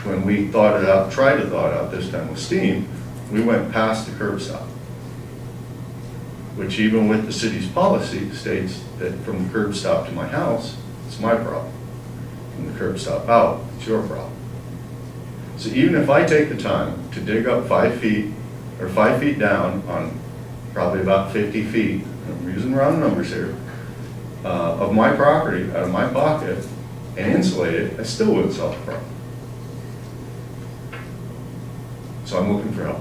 when we thought it out, tried to thaw it out this time with steam, we went past the curb stop, which even with the city's policy states that from the curb stop to my house, it's my problem. From the curb stop out, it's your problem. So even if I take the time to dig up 5 feet or 5 feet down on probably about 50 feet, I'm using round numbers here, of my property out of my pocket and insulate it, I still wouldn't solve the problem. So I'm looking for help.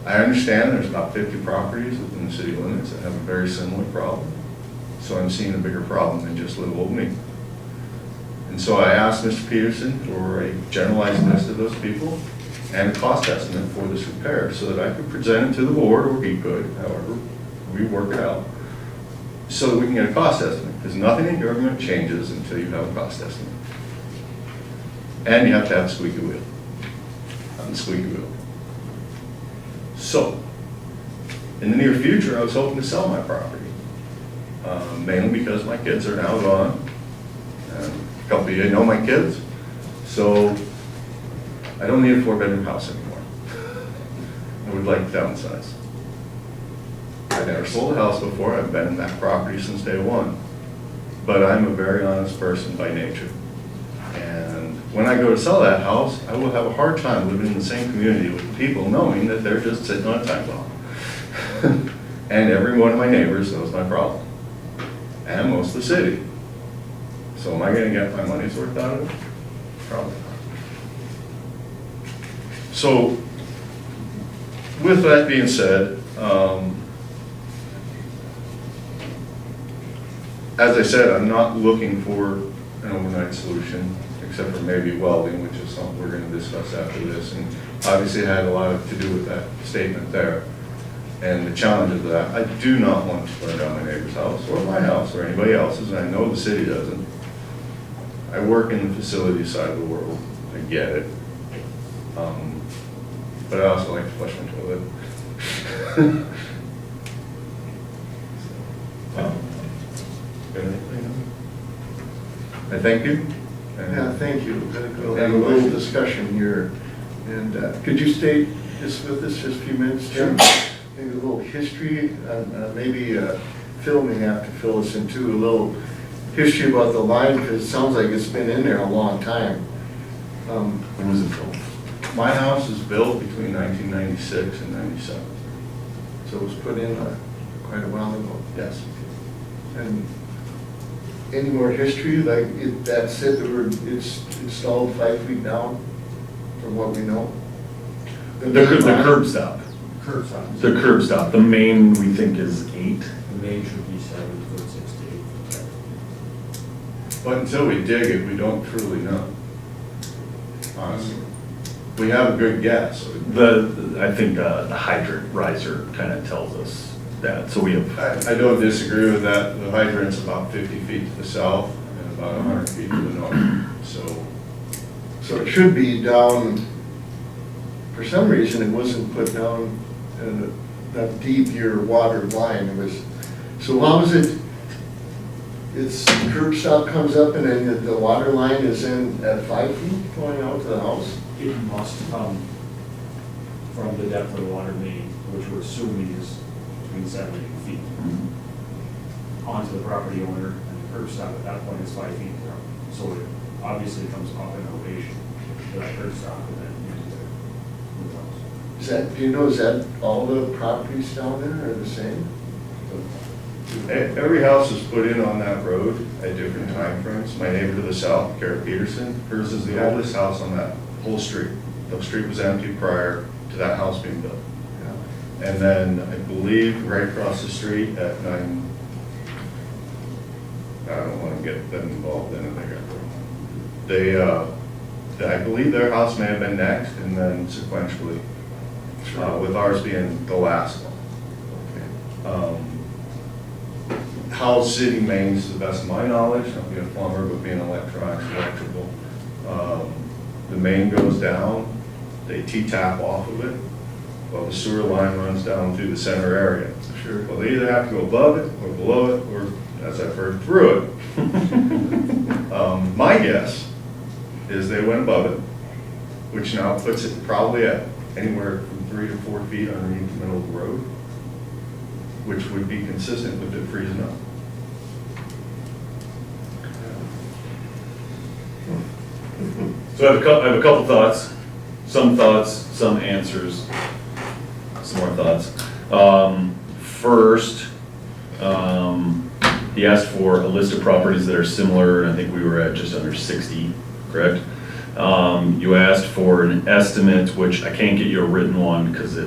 I understand there's about 50 properties within the city limits that have a very similar problem. So I'm seeing a bigger problem than just little old me. And so I asked Mr. Peterson for a generalized list of those people and a cost estimate for this repair so that I could present it to the board, or he could, however we work it out, so that we can get a cost estimate. Because nothing in government changes until you have a cost estimate. And you have to have a squeaky wheel. I'm the squeaky wheel. So, in the near future, I was hoping to sell my property. Mainly because my kids are now gone. And a couple of you know my kids. So, I don't need a 4-bedroom house anymore. I would like to downsize. I've never sold a house before. I've been in that property since day one. But I'm a very honest person by nature. And when I go to sell that house, I will have a hard time living in the same community with people knowing that they're just sitting on a time bomb. And every one of my neighbors knows my problem. And most of the city. So am I going to get my money's worth out of it? Probably not. So, with that being said, as I said, I'm not looking for an overnight solution, except for maybe welding, which is something we're going to discuss after this. And obviously it had a lot to do with that statement there. And the challenge of that, I do not want to burn down my neighbor's house, or my house, or anybody else's, and I know the city doesn't. I work in the facility side of the world, I get it. But I also like to flush my toilet. I thank you. Yeah, thank you. We'll have a little discussion here. And could you stay just with us just a few minutes, Jim? Maybe a little history, maybe Phil may have to fill us in too, a little history about the line, because it sounds like it's been in there a long time. When was it built? My house was built between 1996 and 97. So it was put in quite a while ago. Yes. And any more history, like, that's it, it's installed 5 feet down, from what we know? The curb stop, Curb stops. the curb stop, the main we think is 8. The main should be 7 foot, 6 to 8 foot. But until we dig it, we don't truly know. Honestly. We have a good guess. I think the hydrant riser kind of tells us that, so we have, I don't disagree with that. The hydrant's about 50 feet to the south and about 100 feet to the north. So it should be down, for some reason, it wasn't put down that deep your water line. It was, so how was it? It's curb stop comes up and then the water line is in at 5 feet going out to the house? It must come from the depth of the water main, which we're assuming is between 7 and 8 feet, onto the property owner, and the curb stop at that point is 5 feet from. So it obviously comes up in elevation to that curb stop and then into the house. Is that, do you know, is that all the properties down there are the same? Every house is put in on that road at different time frames. My neighbor to the south, Kara Peterson, hers is the oldest house on that whole street. The street was empty prior to that house being built. Yeah. And then I believe right across the street at 9, I don't want to get them involved in it. I believe their house may have been next and then sequentially, with ours being the last one. How city mains, to the best of my knowledge, not being a plumber, but being electrical, the main goes down, they T-tap off of it, while the sewer line runs down through the center area. Sure. Well, they either have to go above it, or below it, or, as I've heard, through it. My guess is they went above it, which now puts it probably at anywhere from 3 to 4 feet underneath the middle of the road, which would be consistent with it freezing up. so I have a couple thoughts, some answers, some more thoughts. First, he asked for a list of properties that are similar, and I think we were at just under 60, correct? You asked for an estimate, which I can't get you a written one because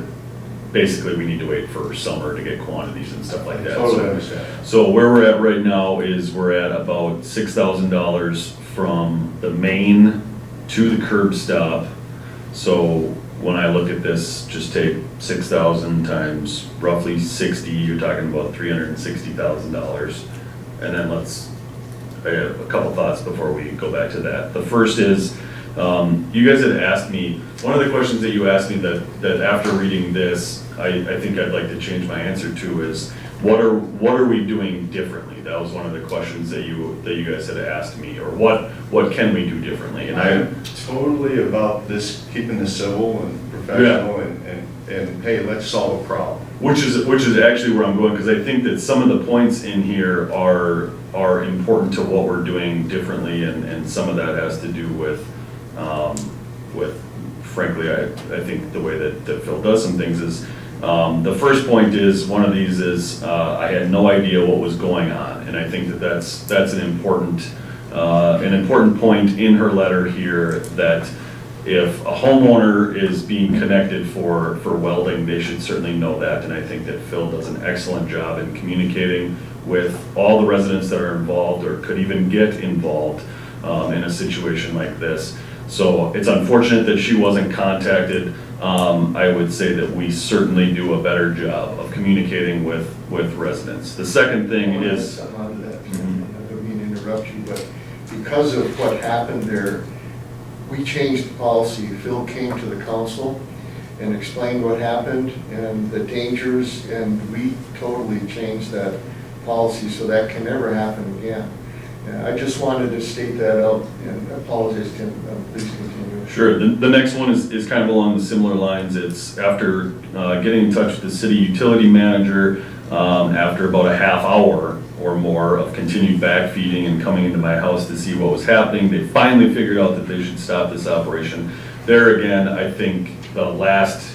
basically we need to wait for summer to get quantities and stuff like that. Totally understand. So where we're at right now is we're at about $6,000 from the main to the curb stop. So when I look at this, just take 6,000 times roughly 60, you're talking about $360,000. And then I have a couple thoughts before we go back to that. The first is, you guys had asked me, one of the questions that you asked me that after reading this, I think I'd like to change my answer to is, what are we doing differently? That was one of the questions that you guys had asked me, or what can we do differently? And I'm totally about this, keeping this civil and professional, and hey, let's solve a problem. Which is actually where I'm going, because I think that some of the points in here are important to what we're doing differently, and some of that has to do with frankly, I think the way that Phil does some things is, the first point is, one of these is, I had no idea what was going on, and I think that's an important point in her letter here, that if a homeowner is being connected for welding, they should certainly know that, and I think that Phil does an excellent job in communicating with all the residents that are involved, or could even get involved in a situation like this. So it's unfortunate that she wasn't contacted. I would say that we certainly do a better job of communicating with residents. The second thing is, Something out of that, I don't mean to interrupt you, but because of what happened there, we changed the policy. Phil came to the council and explained what happened and the dangers, and we totally changed that policy so that can never happen again. I just wanted to state that out, and apologize, Tim, please continue. sure, the next one is kind of along the similar lines. It's after getting in touch with the city utility manager, after about a half hour or more of continued backfeeding and coming into my house to see what was happening, they finally figured out that they should stop this operation. There again, I think the last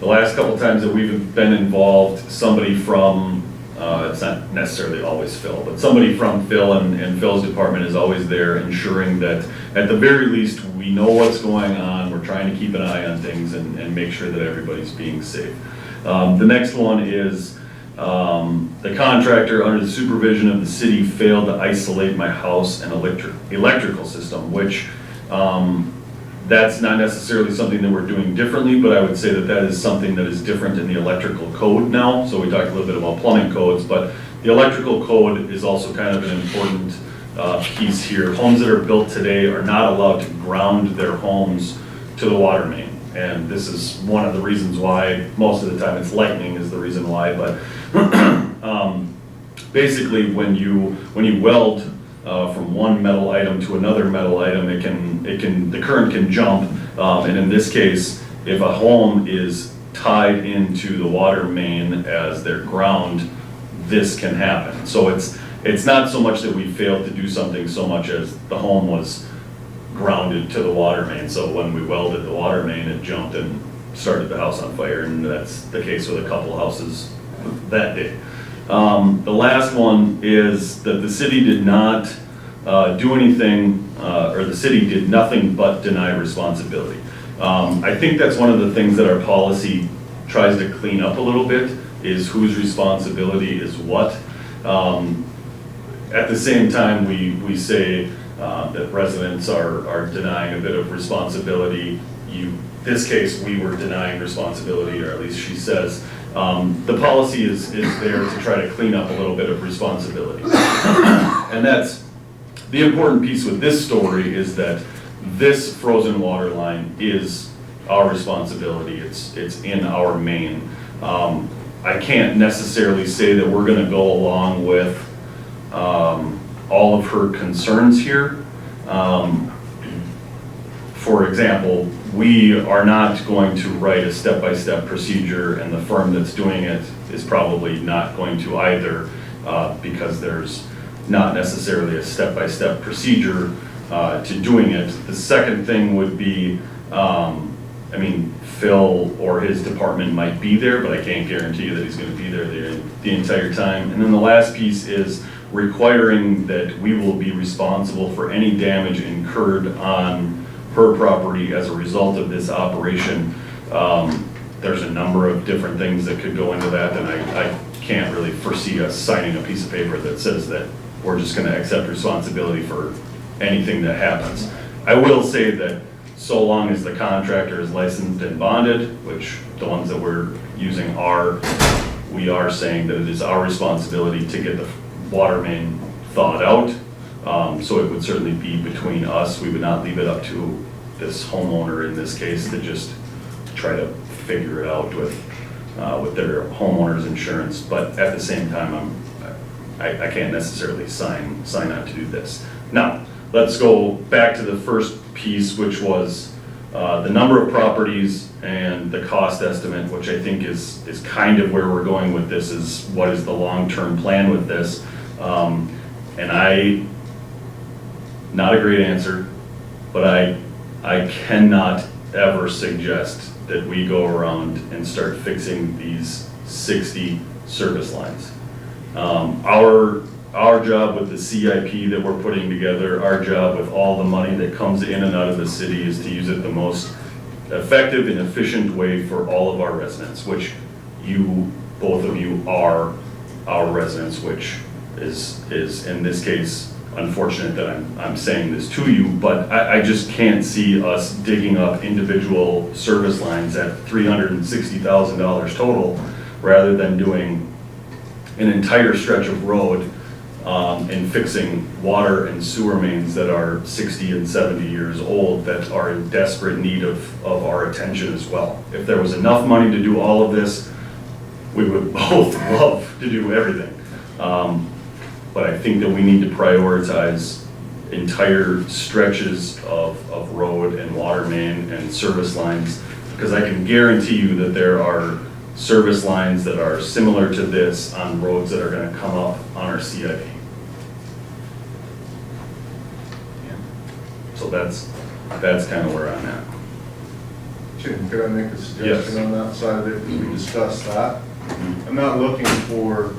couple times that we've been involved, somebody from It's not necessarily always Phil, but somebody from Phil and Phil's department is always there ensuring that at the very least, we know what's going on, we're trying to keep an eye on things and make sure that everybody's being safe. The next one is, the contractor under the supervision of the city failed to isolate my house and electrical system, which, that's not necessarily something that we're doing differently, but I would say that that is something that is different in the electrical code now. So we talked a little bit about plumbing codes, but the electrical code is also kind of an important piece here. Homes that are built today are not allowed to ground their homes to the water main. And this is one of the reasons why, most of the time it's lightning is the reason why, but basically when you weld from one metal item to another metal item, the current can jump. And in this case, if a home is tied into the water main as their ground, this can happen. So it's not so much that we failed to do something so much as the home was grounded to the water main. So when we welded the water main, it jumped and started the house on fire, and that's the case with a couple houses that day. The last one is that the city did not do anything, or the city did nothing but deny responsibility. I think that's one of the things that our policy tries to clean up a little bit, is whose responsibility is what. At the same time, we say that residents are denying a bit of responsibility. This case, we were denying responsibility, or at least she says. The policy is there to try to clean up a little bit of responsibility. And that's the important piece with this story, is that this frozen water line is our responsibility. It's in our main. I can't necessarily say that we're gonna go along with all of her concerns here. For example, we are not going to write a step-by-step procedure, and the firm that's doing it is probably not going to either, because there's not necessarily a step-by-step procedure to doing it. The second thing would be, I mean, Phil or his department might be there, but I can't guarantee you that he's gonna be there the entire time. And then the last piece is requiring that we will be responsible for any damage incurred on her property as a result of this operation. There's a number of different things that could go into that, and I can't really foresee us signing a piece of paper that says that we're just gonna accept responsibility for anything that happens. I will say that so long as the contractor is licensed and bonded, which the ones that we're using are, we are saying that it is our responsibility to get the water main thawed out. So it would certainly be between us. We would not leave it up to this homeowner in this case to just try to figure it out with their homeowner's insurance. But at the same time, I can't necessarily sign on to do this. Now, let's go back to the first piece, which was the number of properties and the cost estimate, which I think is kind of where we're going with this, is what is the long-term plan with this. And not a great answer, but I cannot ever suggest that we go around and start fixing these 60 service lines. Our job with the CIP that we're putting together, our job with all the money that comes in and out of the city, is to use it the most effective and efficient way for all of our residents, which both of you are our residents, which is in this case unfortunate that I'm saying this to you, but I just can't see us digging up individual service lines at $360,000 total, rather than doing an entire stretch of road and fixing water and sewer mains that are 60 and 70 years old, that are in desperate need of our attention as well. If there was enough money to do all of this, we would both love to do everything. But I think that we need to prioritize entire stretches of road and water main and service lines, because I can guarantee you that there are service lines that are similar to this on roads that are gonna come up on our CIP. So that's kind of where I'm at. Jim, could I make a suggestion Yes. on that side of it? We discussed that. I'm not looking for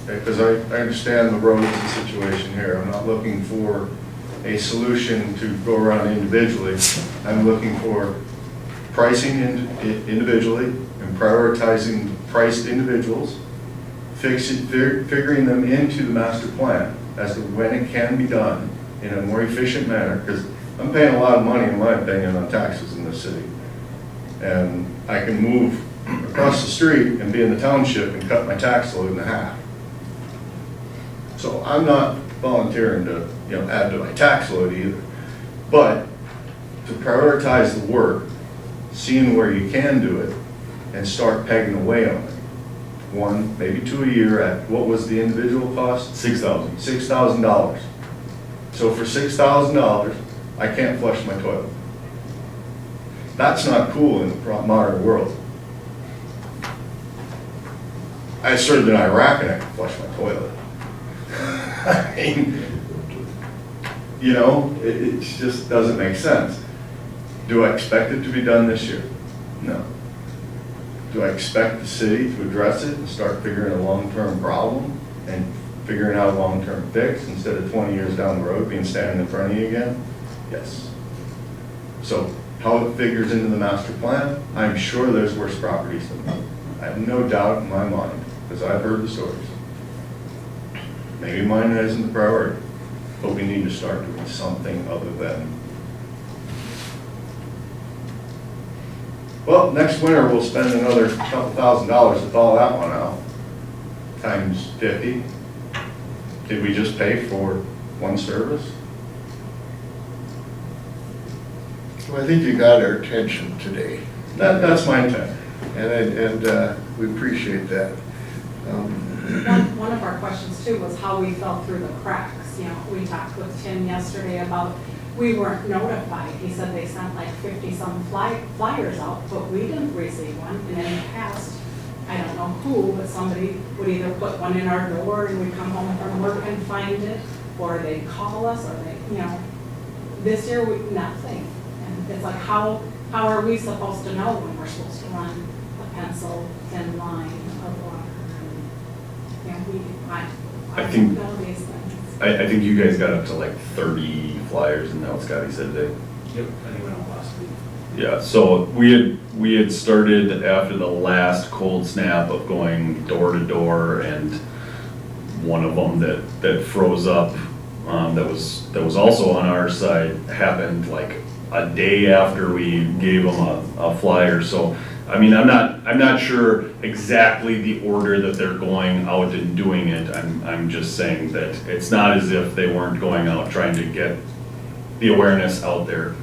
because I understand the roads and situation here. I'm not looking for a solution to go around individually. I'm looking for pricing individually and prioritizing priced individuals, figuring them into the master plan as to when it can be done in a more efficient manner, because I'm paying a lot of money, in my opinion, on taxes in this city. And I can move across the street and be in the township and cut my tax load in half. So I'm not volunteering to, add to my tax load either. But to prioritize the work, seeing where you can do it, and start pegging away on it. 1, maybe 2 a year at, what was the individual cost? $6,000. $6,000. So for $6,000, I can't flush my toilet. That's not cool in the modern world. I served in Iraq and I could flush my toilet. I mean, it just doesn't make sense. Do I expect it to be done this year? No. Do I expect the city to address it and start figuring a long-term problem and figuring out a long-term fix instead of 20 years down the road being standing in front of you again? Yes. So how it figures into the master plan, I'm sure there's worse properties than that. I have no doubt in my mind, because I've heard the stories. Maybe mine isn't the priority, but we need to start doing something other than. Well, next winter we'll spend another couple $1,000s to thaw that one out, times 50. Did we just pay for one service? Well, I think you got our attention today, That's my intent. and we appreciate that. One of our questions too was how we fell through the cracks. We talked with Tim yesterday about, we weren't notified. He said they sent like 50-some flyers out, but we didn't receive one. And in the past, I don't know who, but somebody would either put one in our door and we'd come home from work and find it, or they'd call us, or this year, nothing. And it's like, how are we supposed to know when we're supposed to run a pencil thin line of water? I think- know these things. I think you guys got up to like 30 flyers, and that what Scotty said today. Yep, I think went out last week. Yeah, so we had started after the last cold snap of going door to door, and one of them that froze up, that was also on our side, happened like a day after we gave them a flyer. So I mean, I'm not sure exactly the order that they're going out and doing it. I'm just saying that it's not as if they weren't going out trying to get the awareness out there.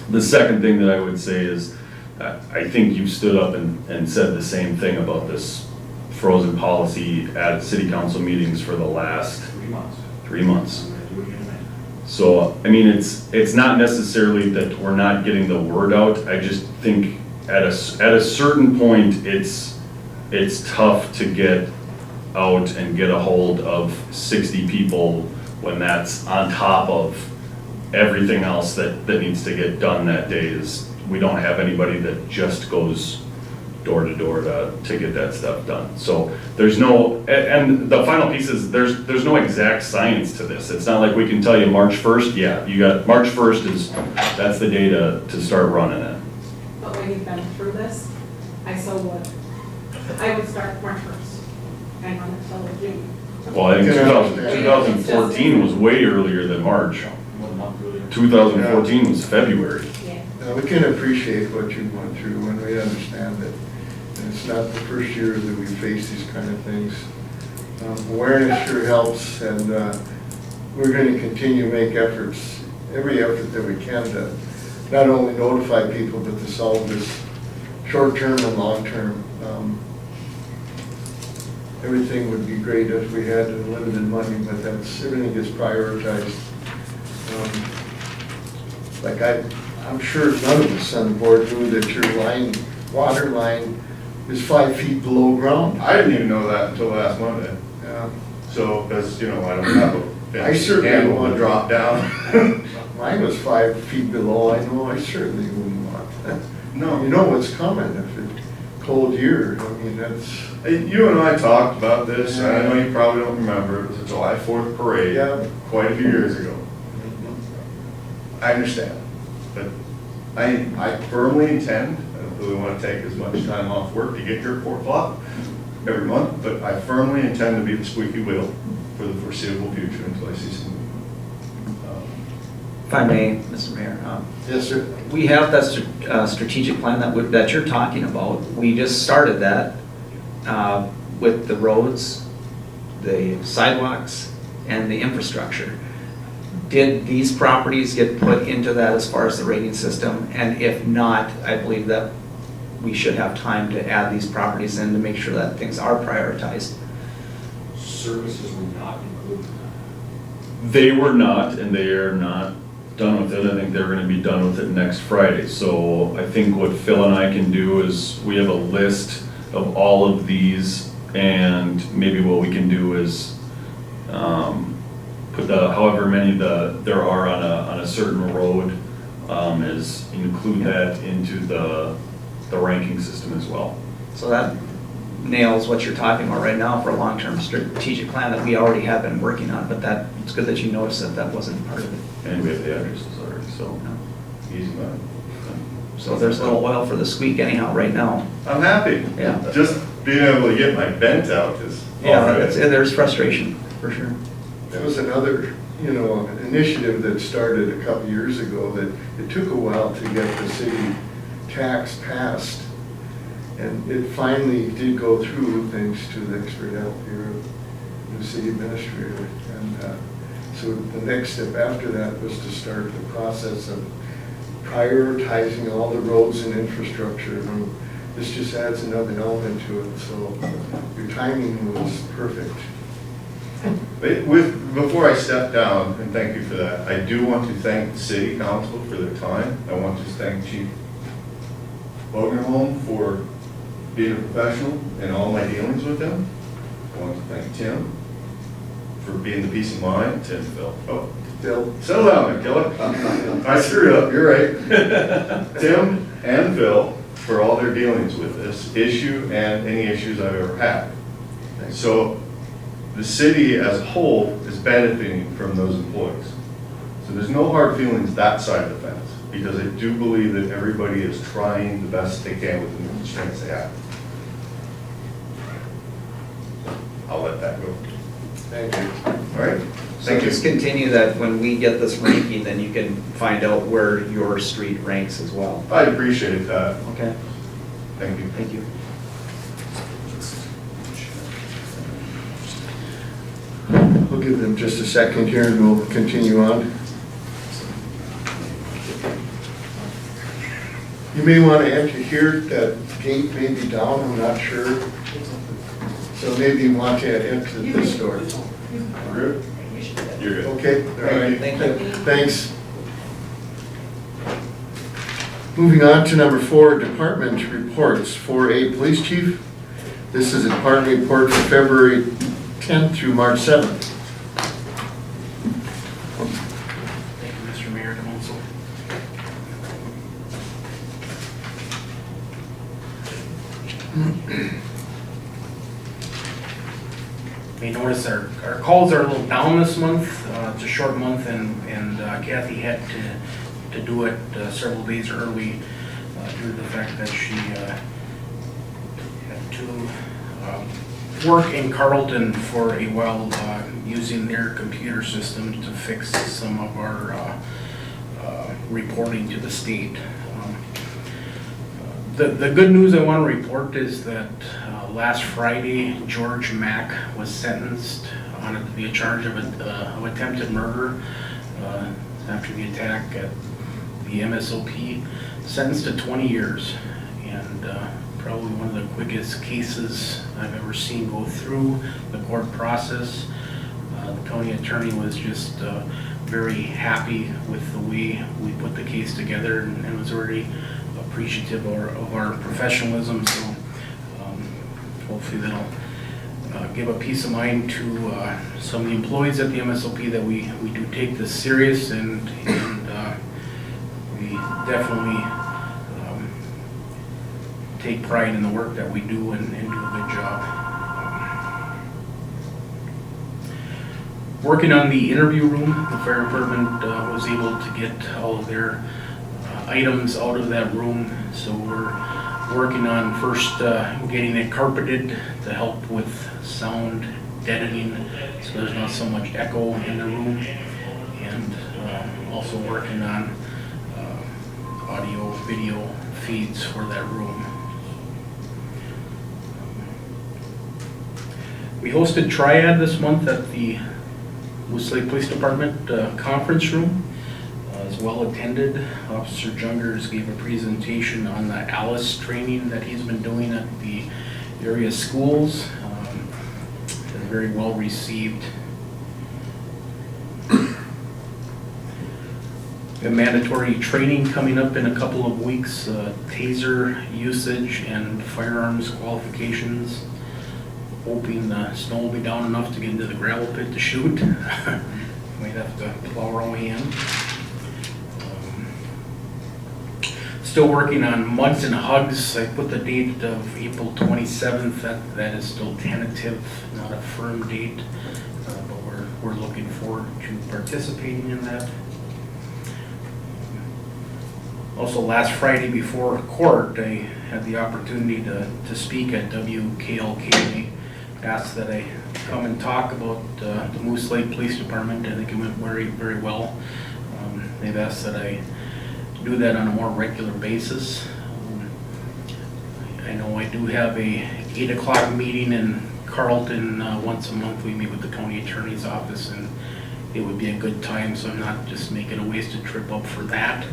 The second thing that I would say is, I think you've stood up and said the same thing about this frozen policy at city council meetings for the last 3 months. 3 months. I'm gonna do it again. So, I mean, it's not necessarily that we're not getting the word out. I just think at a certain point, it's tough to get out and get a hold of 60 people when that's on top of everything else that needs to get done that day. Is we don't have anybody that just goes door to door to get that stuff done. So there's no, and the final piece is there's no exact science to this. It's not like we can tell you March 1st, yeah, you got March 1st that's the day to start running it. But when you've been through this, I would start March 1st and run until June. Well, I think 2014 was way earlier than March. 1 month earlier. 2014 was February. Yeah. We can appreciate what you've gone through, and we understand that it's not the first year that we face these kind of things. Awareness sure helps, and we're going to continue to make efforts, every effort that we can to not only notify people, but to solve this short-term and long-term. Everything would be great if we had unlimited money, but everything gets prioritized. Like I'm sure none of us on the board knew that your water line is 5 feet below ground. I didn't even know that until last Monday. Yeah. So, because, I don't have a I certainly handle want- to drop down. Mine was 5 feet below. I know I certainly wouldn't want that. No. You know what's coming if it cold year. I mean, that's, Hey, you and I talked about this, and I know you probably don't remember, it was a July 4th parade Yeah. quite a few years ago. I understand, but I firmly intend, I don't really want to take as much time off work to get here at 4 o'clock every month, but I firmly intend to be the squeaky wheel for the foreseeable future until I see some. If I may, Mr. Mayor, yes, sir. we have that strategic plan that you're talking about. We just started that with the roads, the sidewalks, and the infrastructure. Did these properties get put into that as far as the rating system? And if not, I believe that we should have time to add these properties in to make sure that things are prioritized. Services were not included in that. They were not, and they are not done with it. I think they're gonna be done with it next Friday. So I think what Phil and I can do is, we have a list of all of these, and maybe what we can do is, put however many there are on a certain road, is include that into the ranking system as well. So that nails what you're talking about right now for a long-term strategic plan that we already have been working on, but it's good that you noticed that that wasn't part of it. And we have the addresses already, so. Easy money. So there's a little oil for the squeak anyhow right now. I'm happy. Yeah. Just being able to get my bent out is all Yeah, right. there's frustration, for sure. That was another, initiative that started a couple years ago, that it took a while to get the city tax passed. And it finally did go through, thanks to the expert help here of the city administrator. And so the next step after that was to start the process of prioritizing all the roads and infrastructure. And this just adds another element to it, so your timing was perfect. Before I step down, and thank you for that, I do want to thank the city council for their time. I want to thank Chief Bogenholm for being a professional in all my dealings with them. I want to thank Tim for being the peace of mind. Tim, Phil. Oh, Phil? settle down there, killer. I screwed up, you're right. Tim and Phil for all their dealings with this issue and any issues I've ever had. So the city as a whole is benefiting from those employees. So there's no hard feelings that side of the fence, because I do believe that everybody is trying the best they can within the constraints they have. I'll let that go. Thank you. All right? So Thank you. just continue that when we get this ranking, then you can find out where your street ranks as well. I appreciate that. Okay, Thank you. thank you. We'll give them just a second here and we'll continue on. You may want to enter here, that gate may be down, I'm not sure. So maybe you want to enter this door. We're good? You're good. Okay, all right. Thank you. Thanks. Moving on to number 4, department reports. 4A, Police Chief. This is a department report for February 10th through March 7th. Thank you, Mr. Mayor, Council. You may notice our calls are a little down this month. It's a short month, and Kathy had to do it several days early due to the fact that she had to work in Carlton for a while using their computer system to fix some of our reporting to the state. The good news I want to report is that last Friday, George Mack was sentenced on a charge of attempted murder after the attack at the MSOP, sentenced to 20 years, and probably one of the quickest cases I've ever seen go through the court process. The county attorney was just very happy with the way we put the case together, and was already appreciative of our professionalism. So hopefully that'll give a peace of mind to some of the employees at the MSOP that we do take this serious, and we definitely take pride in the work that we do and do a good job. Working on the interview room, the fire department was able to get all of their items out of that room. So we're working on first getting it carpeted to help with sound deadening, so there's not so much echo in the room. And also working on audio, video feeds for that room. We hosted Triad this month at the Moose Lake Police Department conference room. It was well attended. Officer Jungers gave a presentation on the ALICE training that he's been doing at the area schools. It was very well received. A mandatory training coming up in a couple of weeks, taser usage and firearms qualifications. Hoping the snow will be down enough to get into the gravel pit to shoot. Might have to plow our way in. Still working on muds and hugs. I put the date of April 27th. That is still tentative, not a firm date, but we're looking forward to participating in that. Also, last Friday before court, I had the opportunity to speak at WKLK. They asked that I come and talk about the Moose Lake Police Department. I think it went very, very well. They've asked that I do that on a more regular basis. I know I do have a 8 o'clock meeting in Carlton once a month. We meet with the county attorney's office, and it would be a good time, so I'm not just making a wasted trip up for that.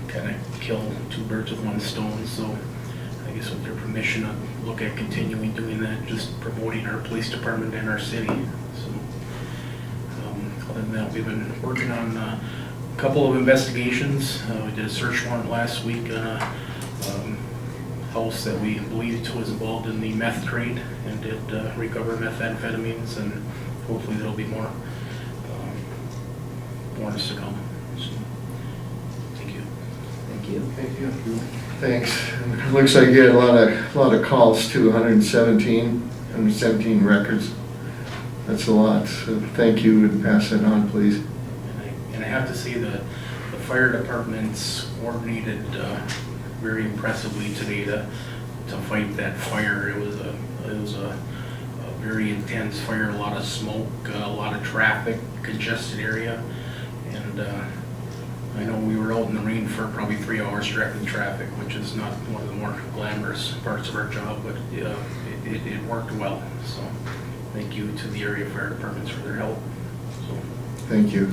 Kind of kill two birds with one stone. So I guess with their permission, I'll look at continuing doing that, just promoting our police department and our city. So other than that, we've been working on a couple of investigations. We did a search warrant last week on a house that we believed was involved in the meth trade, and did recover methamphetamines, and hopefully there'll be more warrants to come. So, thank you. Thank you. Thank you. Thanks. It looks like you had a lot of calls too, 117 records. That's a lot. So thank you, and pass that on, please. And I have to say that the fire departments coordinated very impressively today to fight that fire. It was a very intense fire, a lot of smoke, a lot of traffic, congested area, and I know we were out in the rain for probably 3 hours directing traffic, which is not one of the more glamorous parts of our job, but it worked well. So thank you to the area fire departments for their help. So, Thank you.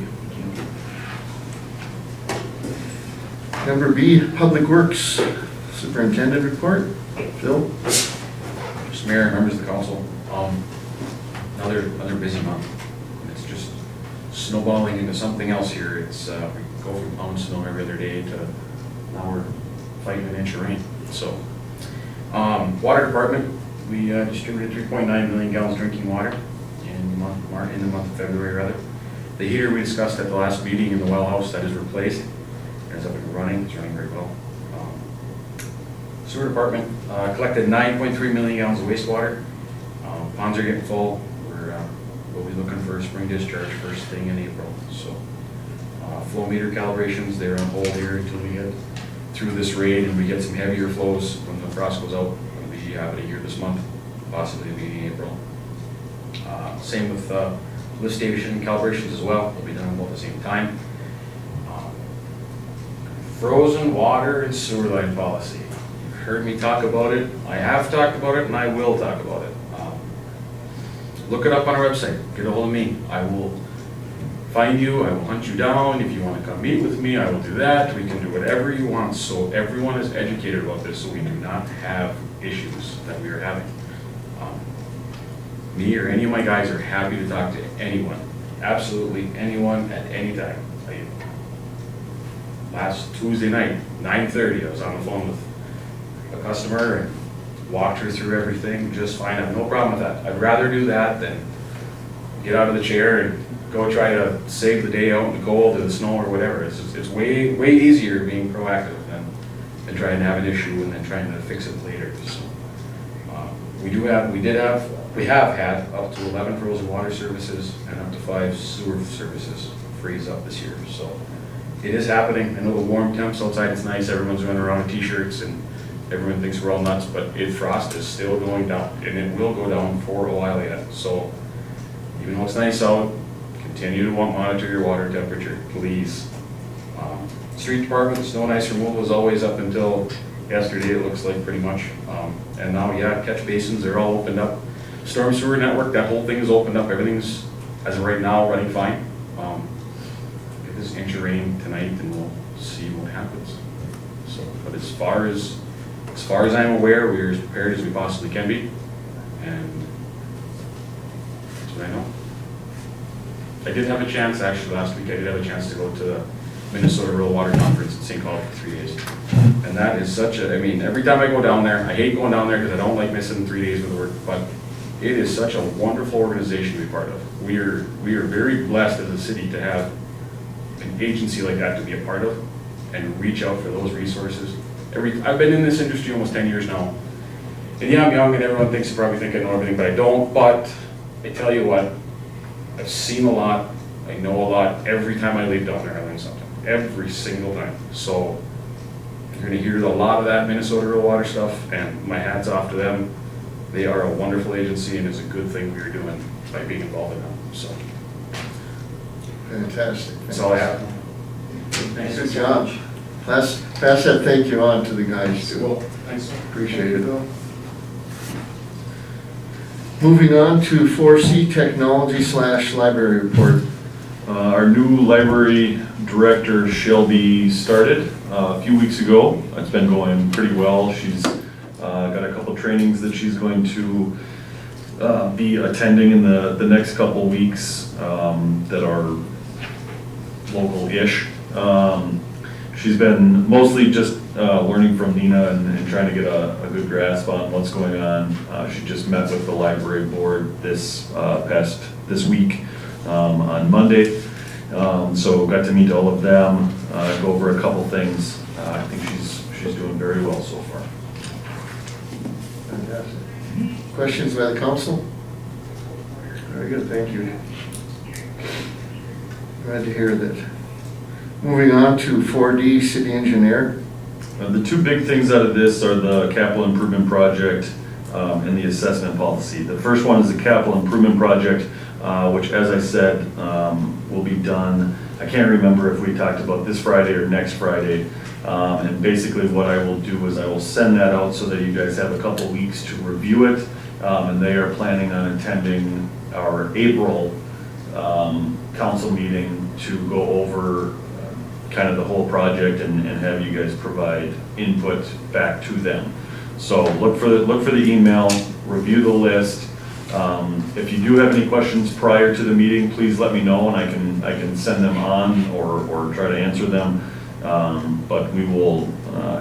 Number B, Public Works Superintendent Report. Phil? Mr. Mayor, members of the council, another busy month. It's just snowballing into something else here. It's we go from pound snow every other day to now we're fighting an inch of rain. So, water department, we distributed 3.9 million gallons drinking water in the month of February rather. The heater we discussed at the last meeting in the well house, that is replaced. It's up and running. It's running very well. Sewer department collected 9.3 million gallons of wastewater. Ponds are getting full. We'll be looking for a spring discharge first thing in April. So flow meter calibrations, they're on hold here until we get through this rain and we get some heavier flows when the frost goes out. We'll be happening here this month, possibly beginning April. Same with lift station calibrations as well. They'll be done about the same time. Frozen water and sewer line policy. You've heard me talk about it. I have talked about it and I will talk about it. Look it up on our website. Get a hold of me. I will find you. I will hunt you down. If you want to come meet with me, I will do that. We can do whatever you want so everyone is educated about this so we do not have issues that we are having. Me or any of my guys are happy to talk to anyone. Absolutely anyone at any time. Last Tuesday night, 9:30, I was on the phone with a customer and walked her through everything just fine. I have no problem with that. I'd rather do that than get out of the chair and go try to save the day out in the cold or the snow or whatever. It's way easier being proactive than trying to have an issue and then trying to fix it later, so. We have had up to 11 frozen water services and up to 5 sewer services freeze up this year, so it is happening. I know the warm temps outside, it's nice, everyone's running around in t-shirts and everyone thinks we're all nuts, but frost is still going down, and it will go down for a while yet, so even though it's nice out, continue to monitor your water temperature, please. Street department, snow and ice removal was always up until yesterday, it looks like, pretty much. And now, yeah, catch basins, they're all opened up. Storm sewer network, that whole thing is opened up, everything's, as of right now, running fine. Get this inch of rain tonight and we'll see what happens. So, but as far as I'm aware, we're as prepared as we possibly can be, and that's what I know. I did have a chance, actually, last week, I did have a chance to go to the Minnesota Rural Water Conference in St. Cloud for 3 days. And that is such a, I mean, every time I go down there, I hate going down there because I don't like missing 3 days of work, but it is such a wonderful organization to be part of. We are very blessed as a city to have an agency like that to be a part of and reach out for those resources. I've been in this industry almost 10 years now. And yeah, I'm young and everyone thinks, probably think I know everything, but I don't. But I tell you what, I've seen a lot, I know a lot. Every time I leave down there, I learn something. Every single time. So you're gonna hear a lot of that Minnesota Rural Water stuff, and my hat's off to them. They are a wonderful agency, and it's a good thing we're doing by being involved in them, so. Fantastic. That's all I have. Good job. Pass that thank you on to the guys too. Well, thanks. Appreciate it. Moving on to 4C Technology/Library Report. Our new library director, Shelby, started a few weeks ago. It's been going pretty well. She's got a couple trainings that she's going to be attending in the next couple weeks that are local-ish. She's been mostly just learning from Nina and trying to get a good grasp on what's going on. She just met with the library board this week on Monday. So got to meet all of them, go over a couple things. I think she's doing very well so far. Fantastic. Questions by the council? Very good, thank you. Glad to hear that. Moving on to 4D City Engineer. The two big things out of this are the capital improvement project and the assessment policy. The first one is the capital improvement project, which, as I said, will be done. I can't remember if we talked about this Friday or next Friday. And basically what I will do is I will send that out so that you guys have a couple weeks to review it. And they are planning on attending our April council meeting to go over kind of the whole project and have you guys provide input back to them. So look for the email, review the list. If you do have any questions prior to the meeting, please let me know and I can send them on or try to answer them. But we will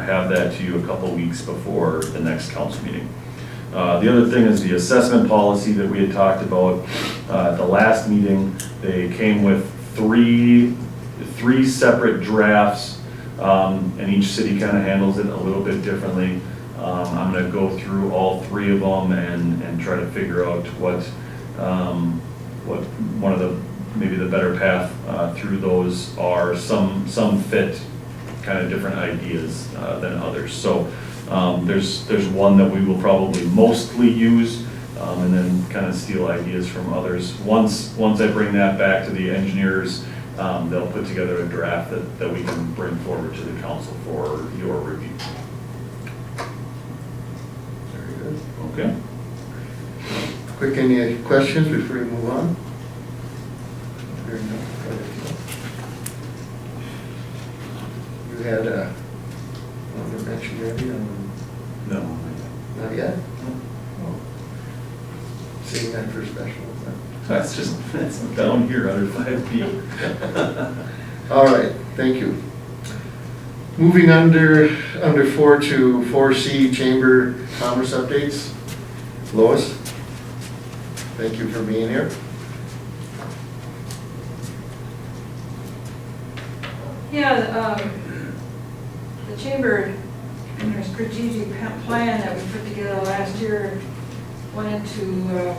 have that to you a couple weeks before the next council meeting. The other thing is the assessment policy that we had talked about at the last meeting. They came with three separate drafts, and each city kind of handles it a little bit differently. I'm going to go through all three of them and try to figure out what one of the maybe the better path through those are. Some fit kind of different ideas than others. So there's one that we will probably mostly use, and then kind of steal ideas from others. Once I bring that back to the engineers, they'll put together a draft that we can bring forward to the council for your review. Very good. Okay. Quick, any questions before we move on? Hearing none. You had one to mention maybe? No. Not yet? Oh. Saving that for special. That's down here under 5 feet. All right, thank you. Moving under 4 to 4C Chamber Commerce updates. Lois, thank you for being here. Yeah, the chamber in our strategic plan that we put together last year, wanted to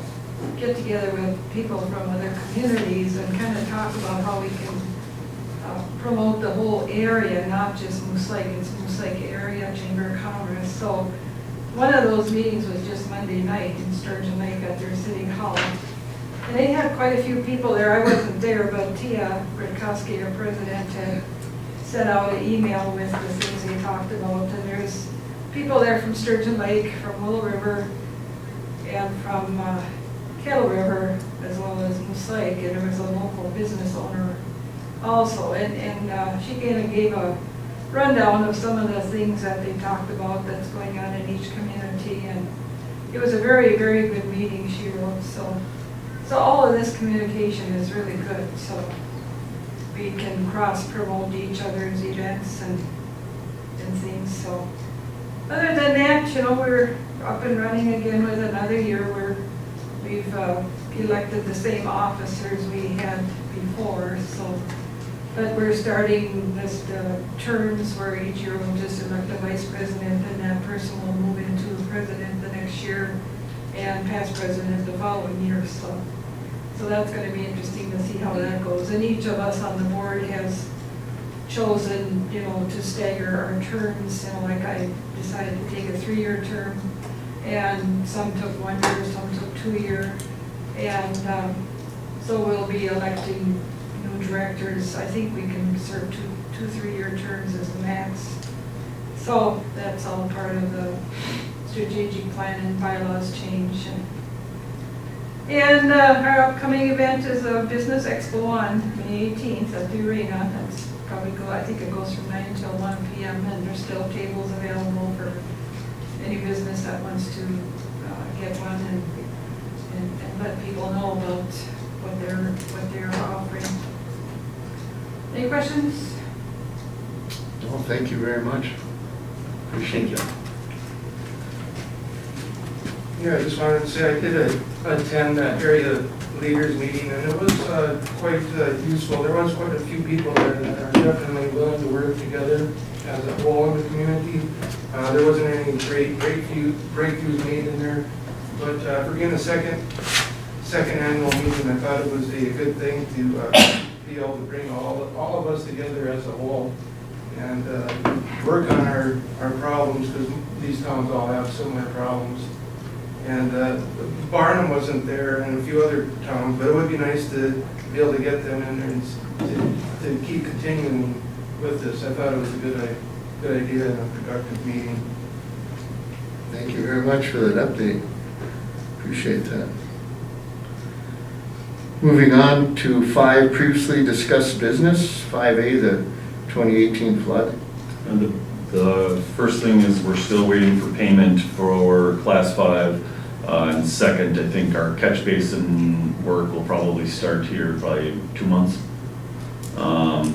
get together with people from other communities and kind of talk about how we can promote the whole area, not just Moose Lake. It's Moose Lake area Chamber of Commerce. So one of those meetings was just Monday night in Sturgeon Lake at their city hall. And they had quite a few people there. I wasn't there, but Tia Rutkowski, our president, had sent out an email with the things they talked about. And there's people there from Sturgeon Lake, from Willow River, and from Kettle River, as well as Moose Lake. And there was a local business owner also. And she kind of gave a rundown of some of the things that they talked about that's going on in each community. And it was a very, very good meeting, she wrote. So all of this communication is really good, so we can cross-promote each other's events and things, so. Other than that, we're up and running again with another year where we've elected the same officers we had before, so. But we're starting this terms where each year we'll just elect a vice president, and that person will move into president the next year and past president the following year, so that's going to be interesting to see how that goes. And each of us on the board has chosen, to stagger our terms. Like I decided to take a 3-year term, and some took 1 year, some took 2 year, and so we'll be electing new directors. I think we can serve two 3-year terms as the max. So that's all part of the strategic plan and bylaws change. And our upcoming event is a Business Expo on May 18th at the arena. That's probably I think it goes from 9 till 1 p.m. and there's still tables available for any business that wants to get one and let people know about what they're offering. Any questions? Well, thank you very much. Appreciate it. Yeah, I just wanted to say I did attend that area leaders meeting, and it was quite useful. There was quite a few people there that are definitely willing to work together as a whole in the community. There wasn't any great breakthroughs made in there, but for being the second annual meeting, I thought it was a good thing to be able to bring all of us together as a whole and work on our problems, because these towns all have similar problems. And Barnum wasn't there, and a few other towns, but it would be nice to be able to get them in there and to keep continuing with this. I thought it was a good idea and a productive meeting. Thank you very much for that update. Appreciate that. Moving on to 5 previously discussed business. 5A, the 2018 flood. And the first thing is we're still waiting for payment for Class 5. And second, I think our catch basin work will probably start here by 2 months.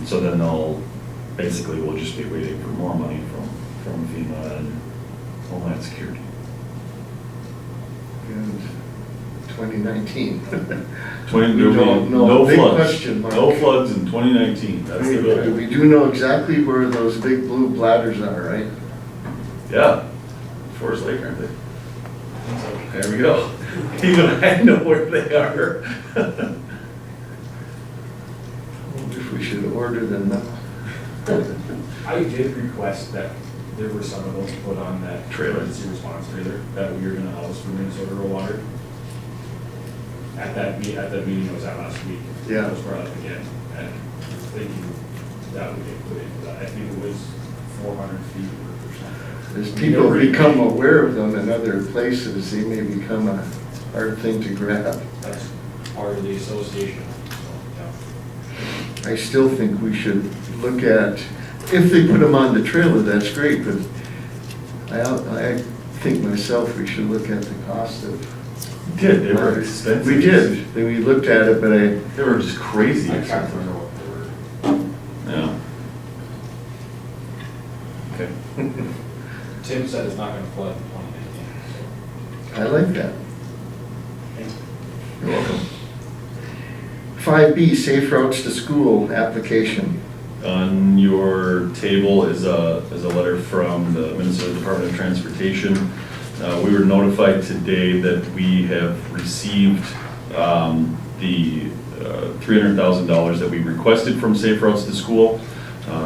So then we'll just be waiting for more money from FEMA and Homeland Security. And 2019. We don't know. No Big floods. question mark. No floods in 2019. That's the goal. We do know exactly where those big blue bladders are, right? Yeah, Forest Lake, aren't they? There we go. Even I know where they are. I wonder if we should order them now. I did request that there were some of those put on that Trailer. emergency response trailer that we were gonna house for Minnesota Rural Water. At that meeting I was at last week. Yeah. It was brought up again, and thinking that would get put into that. I think it was 400 feet or something. As people become aware of them in other places, they may become a hard thing to grab. That's part of the association, so, yeah. I still think we should look at, if they put them on the trailer, that's great, but I think myself we should look at the cost of. They were expensive. We did, then we looked at it, but They were just crazy I can't expensive. remember what they were. Yeah. Okay. Tim said it's not gonna flood in 2019, so. I like that. You're welcome. 5B, Safe Routes to School application. On your table is a letter from the Minnesota Department of Transportation. We were notified today that we have received the $300,000 that we requested from Safe Routes to School.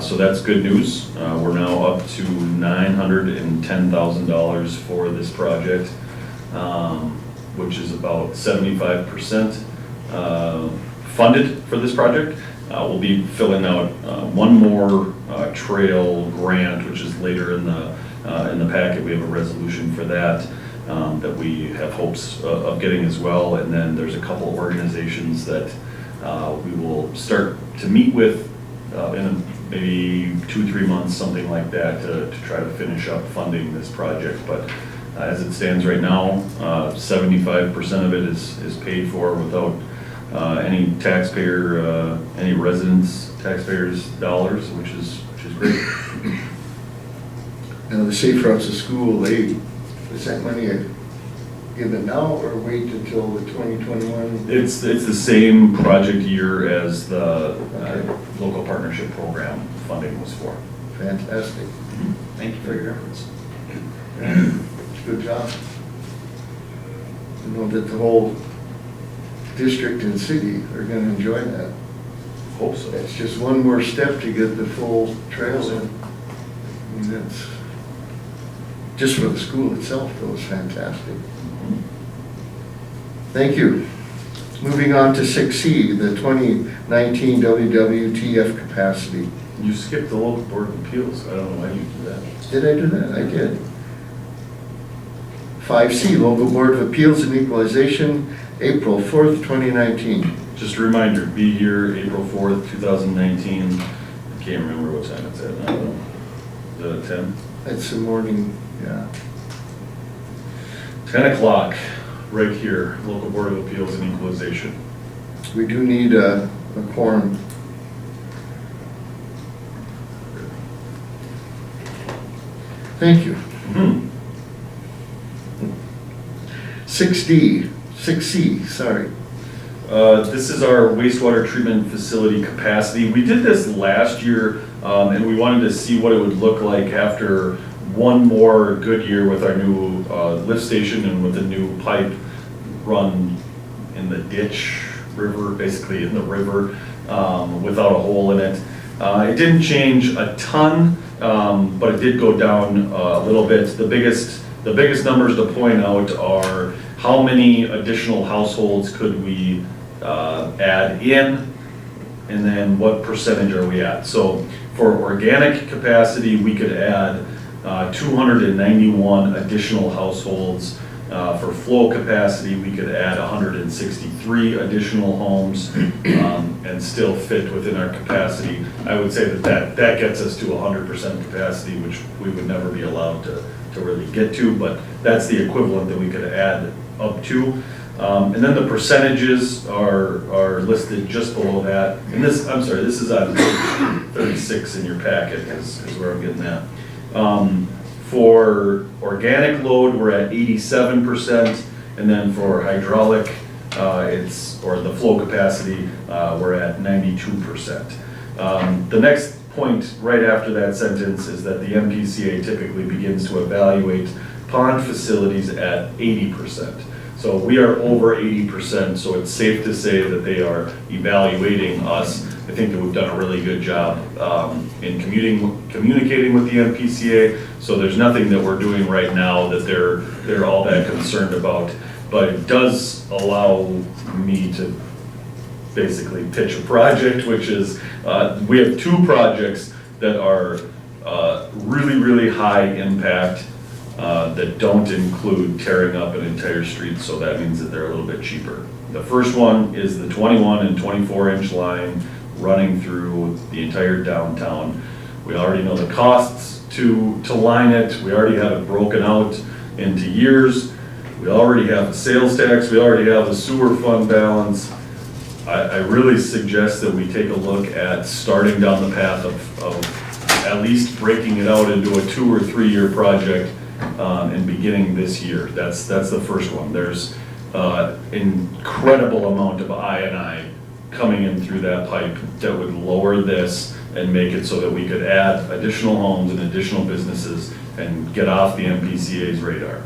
So that's good news. We're now up to $910,000 for this project, which is about 75% funded for this project. We'll be filling out one more trail grant, which is later in the packet. We have a resolution for that that we have hopes of getting as well. And then there's a couple of organizations that we will start to meet with in maybe 2-3 months, something like that, to try to finish up funding this project. But as it stands right now, 75% of it is paid for without any taxpayer, any residents, taxpayers' dollars, which is great. Now, the Safe Routes to School, is that money given now or wait until the 2021? It's the same project year as the local partnership program funding was for. Fantastic. Thank you for your efforts. Good job. I know that the whole district and city are gonna enjoy that. Hope so. It's just one more step to get the full trail in. I mean, that's, just for the school itself, though, is fantastic. Thank you. Moving on to 6C, the 2019 WWTF capacity. You skipped the local board of appeals. I don't know why you did that. Did I do that? I did. 5C, local board of appeals and equalization, April 4th, 2019. Just a reminder, be here April 4th, 2019. I can't remember what time it's at. I don't know. Is it at 10? It's the morning, yeah. 10 o'clock, right here, local board of appeals and equalization. We do need a quorum. Thank you. 6C, sorry. This is our wastewater treatment facility capacity. We did this last year, and we wanted to see what it would look like after one more good year with our new lift station and with the new pipe run in the ditch river, basically in the river, without a hole in it. It didn't change a ton, but it did go down a little bit. The biggest numbers to point out are how many additional households could we add in, and then what percentage are we at. So for organic capacity, we could add 291 additional households. For flow capacity, we could add 163 additional homes and still fit within our capacity. I would say that gets us to 100% capacity, which we would never be allowed to really get to, but that's the equivalent that we could add up to. And then the percentages are listed just below that. And this, I'm sorry, this is on page 36 in your packet is where I'm getting that. For organic load, we're at 87%, and then for hydraulic, or the flow capacity, we're at 92%. The next point right after that sentence is that the MPCA typically begins to evaluate pond facilities at 80%. So we are over 80%, so it's safe to say that they are evaluating us. I think that we've done a really good job in communicating with the MPCA, so there's nothing that we're doing right now that they're all that concerned about, but it does allow me to basically pitch a project, which is, we have two projects that are really, really high impact that don't include tearing up an entire street, so that means that they're a little bit cheaper. The first one is the 21 and 24-inch line running through the entire downtown. We already know the costs to line it. We already have it broken out into years. We already have a sales tax. We already have a sewer fund balance. I really suggest that we take a look at starting down the path of at least breaking it out into a 2 or 3 year project and beginning this year. That's the first one. There's incredible amount of I&I coming in through that pipe that would lower this and make it so that we could add additional homes and additional businesses and get off the MPCA's radar.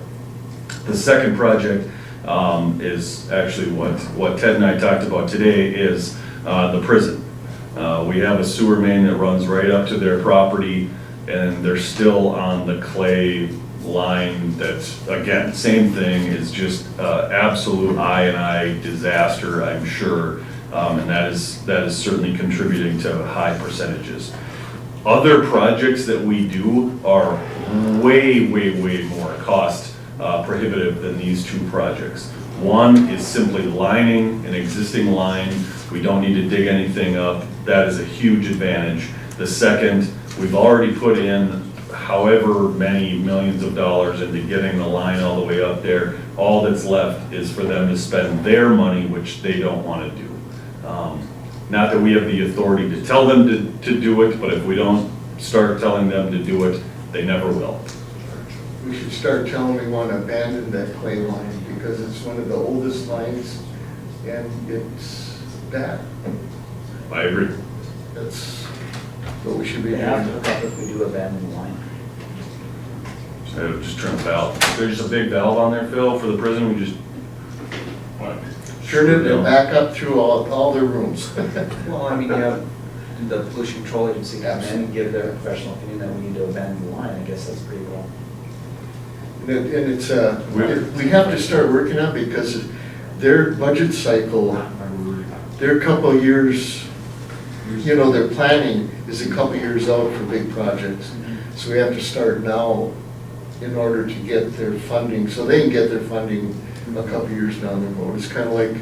The second project is actually what Ted and I talked about today is the prison. We have a sewer main that runs right up to their property, and they're still on the clay line that's, again, same thing, is just absolute I&I disaster, I'm sure, and that is certainly contributing to high percentages. Other projects that we do are way, way, way more cost prohibitive than these two projects. One is simply lining an existing line. We don't need to dig anything up. That is a huge advantage. The second, we've already put in however many millions of dollars into getting the line all the way up there. All that's left is for them to spend their money, which they don't want to do. Not that we have the authority to tell them to do it, but if we don't start telling them to do it, they never will. We should start telling them we want to abandon that clay line because it's one of the oldest lines and it's bad. I agree. That's what we should be They have to doing. hook up if we do abandon the line. So just turn the valve. There's just a big valve on there, Phil, for the prison. We just Turn it and back up through all their rooms. Well, I mean, you have the pollution control agency come in and give their professional opinion that we need to abandon the line. I guess that's pretty well. And it's, we have to start working on it because their budget cycle, their couple of years, you know, their planning is a couple of years out for big projects. So we have to start now in order to get their funding, so they can get their funding a couple of years down the road. It's kind of like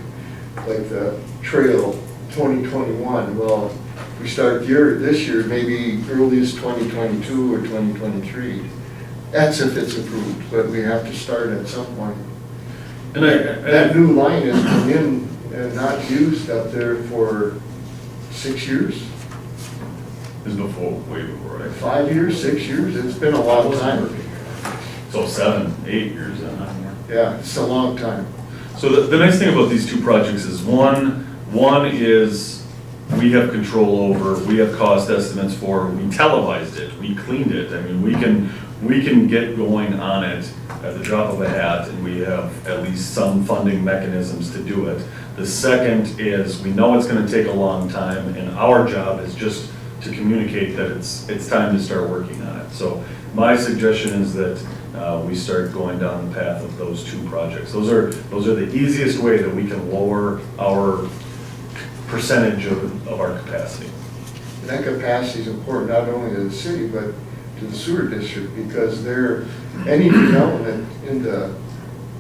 the trail 2021. Well, we start this year, maybe earliest 2022 or 2023. That's if it's approved, but we have to start at some point. And That new line has been in and not used up there for 6 years, is before, way before, right? 5 years, 6 years. It's been a long time. So 7, 8 years then. Yeah, it's a long time. So the nice thing about these two projects is one is we have control over, we have cost estimates for, we televised it, we cleaned it. I mean, we can get going on it at the drop of a hat, and we have at least some funding mechanisms to do it. The second is we know it's gonna take a long time, and our job is just to communicate that it's time to start working on it. So my suggestion is that we start going down the path of those two projects. Those are the easiest way that we can lower our percentage of our capacity. And that capacity is important not only to the city, but to the sewer district, because any development in the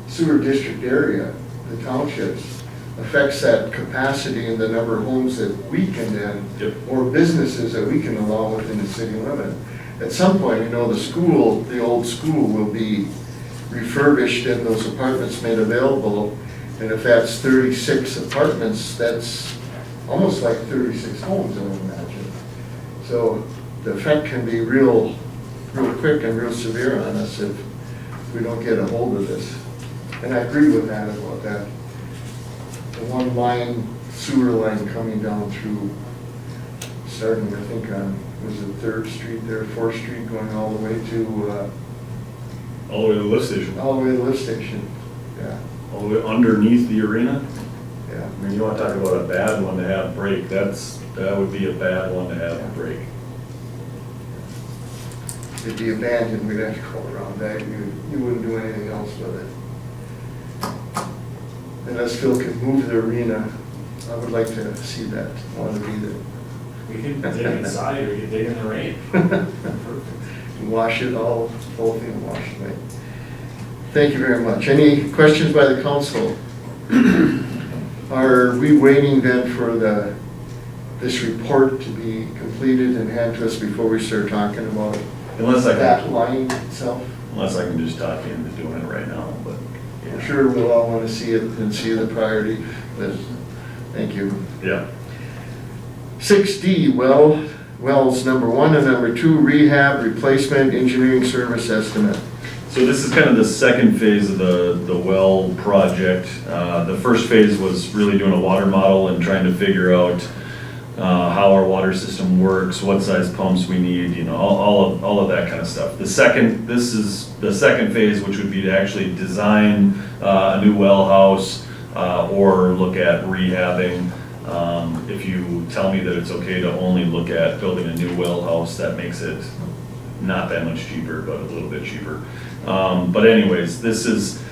sewer district area, the townships, affects that capacity and the number of homes that we can then, or businesses that we can allow within the city limit. At some point, you know, the old school will be refurbished and those apartments made available. And if that's 36 apartments, that's almost like 36 homes, I would imagine. So the effect can be real quick and real severe on us if we don't get a hold of this. And I agree with that about that. The one line, sewer line coming down through, starting, I think, on, was it 3rd Street there, 4th Street, going all the way to, All the way to the lift station. all the way to the lift station, yeah, All the way underneath the arena. yeah. I mean, you want to talk about a bad one to have break, that would be a bad one to have break. It'd be abandoned, we'd have to go around that, you wouldn't do anything else with it. Unless Phil could move the arena, I would like to see that, want to be there. We can dig inside or you dig in the rain. And wash it all, whole thing wash away. Thank you very much. Any questions by the council? Are we waiting then for this report to be completed and handed to us before we start talking about Unless I that can, line itself? unless I can just talk you into doing it right now, but. I'm sure we'll all want to see it and see the priority, but thank you. Yeah. 6D, wells number 1 and number 2, rehab, replacement, engineering service estimate. So this is kind of the second phase of the well project. The first phase was really doing a water model and trying to figure out how our water system works, what size pumps we need, you know, all of that kind of stuff. This is the second phase, which would be to actually design a new well house or look at rehabbing. If you tell me that it's okay to only look at building a new well house, that makes it not that much cheaper, but a little bit cheaper. But anyways, this is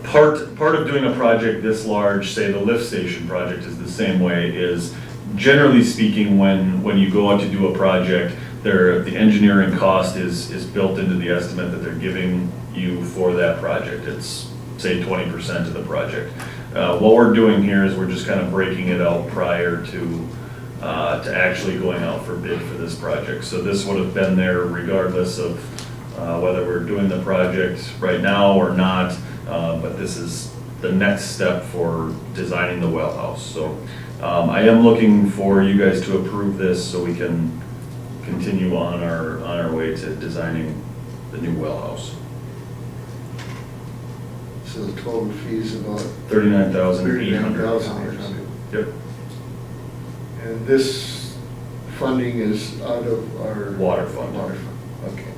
part of doing a project this large. Say the lift station project is the same way. Is generally speaking, when you go out to do a project, the engineering cost is built into the estimate that they're giving you for that project. It's say 20% of the project. What we're doing here is we're just kind of breaking it out prior to actually going out for bid for this project. So this would have been there regardless of whether we're doing the project right now or not, but this is the next step for designing the well house. So I am looking for you guys to approve this so we can continue on our way to designing the new well house. So the total fee is about $39,800. $39,800. Yep. And this funding is out of our Water fund. Water fund, okay.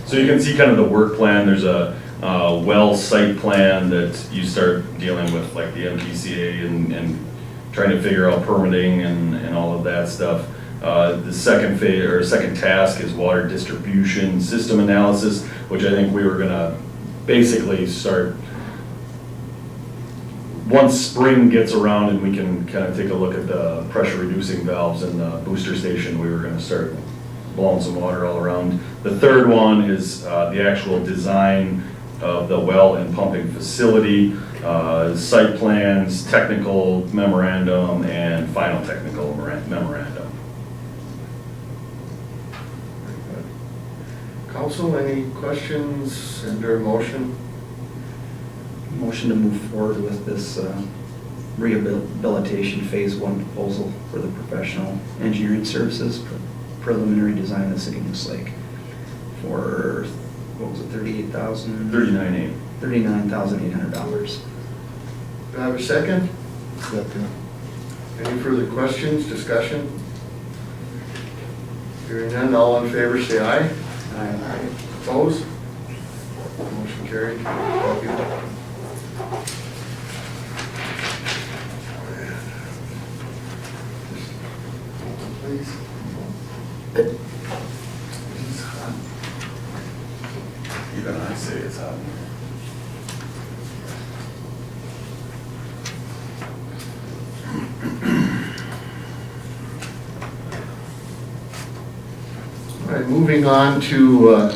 So you can see kind of the work plan. There's a well site plan that you start dealing with, like the MPCA and trying to figure out permitting and all of that stuff. The second phase or second task is water distribution system analysis, which I think we were gonna basically start once spring gets around and we can kind of take a look at the pressure reducing valves in the booster station. We were gonna start blowing some water all around. The third one is the actual design of the well and pumping facility, site plans, technical memorandum, and final technical memorandum. Council, any questions and/or motion? Motion to move forward with this rehabilitation phase 1 proposal for the professional engineering services preliminary design of the city of Moose Lake for, what was it, $39,800. Do I have a second? Second. Any further questions, discussion? Hearing none, all in favor say aye. Aye. Opposed? Motion carried. Thank you. Please. Even I say it's hot. All right, moving on to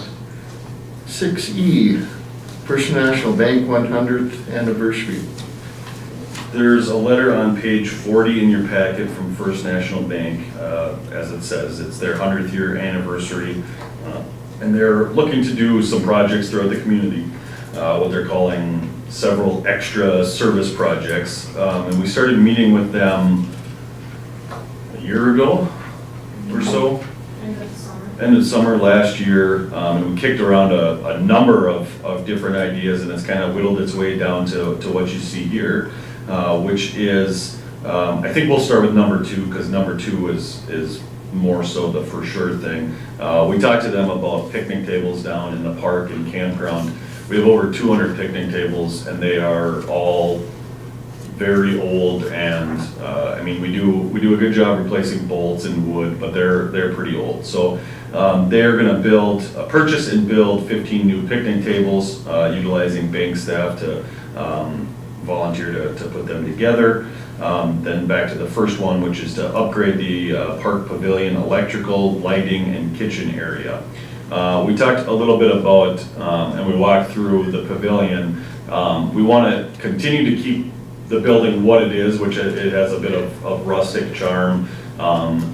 6E, First National Bank 100th anniversary. There's a letter on page 40 in your packet from First National Bank. As it says, it's their 100th year anniversary. And they're looking to do some projects throughout the community, what they're calling several extra service projects. And we started meeting with them a year ago or so. End of summer last year, and we kicked around a number of different ideas, and it's kind of whittled its way down to what you see here, which is, I think we'll start with number 2, because number 2 is more so the for sure thing. We talked to them about picnic tables down in the park and campground. We have over 200 picnic tables, and they are all very old, and I mean, we do a good job replacing bolts and wood, but they're pretty old. So they're going to purchase and build 15 new picnic tables, utilizing bank staff to volunteer to put them together. Then back to the first one, which is to upgrade the park pavilion electrical, lighting, and kitchen area. We talked a little bit about, and we walked through the pavilion. We want to continue to keep the building what it is, which it has a bit of rustic charm.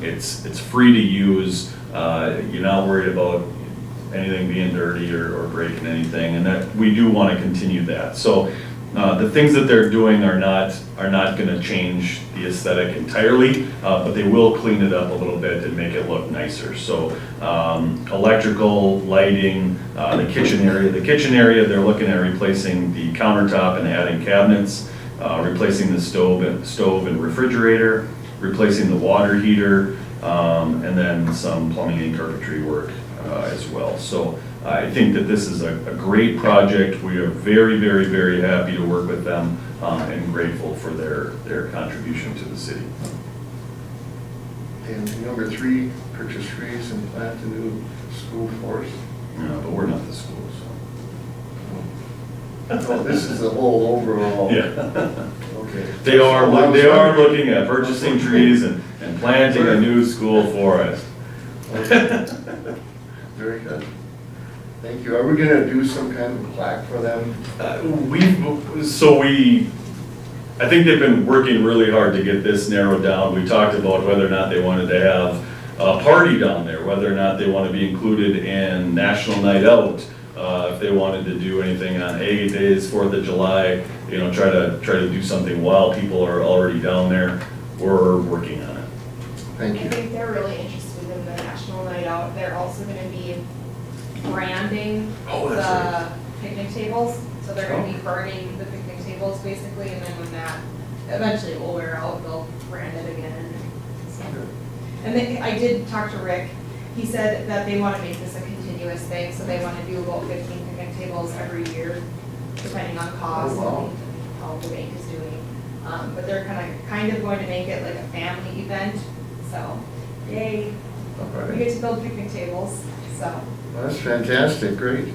It's free to use. You're not worried about anything being dirty or breaking anything, and that we do want to continue that. So the things that they're doing are not going to change the aesthetic entirely, but they will clean it up a little bit and make it look nicer. So electrical, lighting, the kitchen area. The kitchen area, they're looking at replacing the countertop and adding cabinets, replacing the stove and refrigerator, replacing the water heater, and then some plumbing and carpentry work as well. So I think that this is a great project. We are very, very, very happy to work with them and grateful for their contribution to the city. And number 3, purchase trees and plant a new school forest. But we're not the school, Oh, this is the whole overall. so. Yeah. Okay. They are looking at purchasing trees and planting a new school forest. Okay. Very good. Thank you. Are we gonna do some kind of plaque for them? I think they've been working really hard to get this narrowed down. We talked about whether or not they wanted to have a party down there, whether or not they want to be included in National Night Out, if they wanted to do anything on A Days, 4th of July, try to do something while people are already down there. We're working on it. Thank I you. think they're really interested in the National Night Out. They're also gonna be branding Oh, that's right. the picnic tables. So they're gonna be burning the picnic tables basically, and then when that eventually will wear out, they'll brand it again. So. And I did talk to Rick. He said that they wanna make this a continuous thing, so they wanna do about 15 picnic tables every year, depending on cost Oh, wow. and how the bank is doing. But they're kind of going to make it like a family event, so, yay, All we right. get to build picnic tables, so. Well, that's fantastic, great.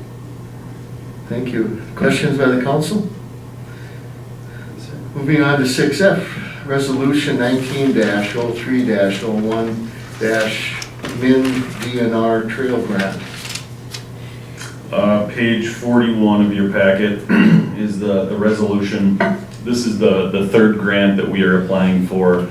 Thank you. Questions by the council? Moving on to 6F, Resolution 19-03-01-Min DNR Trail Grant. Page 41 of your packet is the resolution. This is the third grant that we are applying for.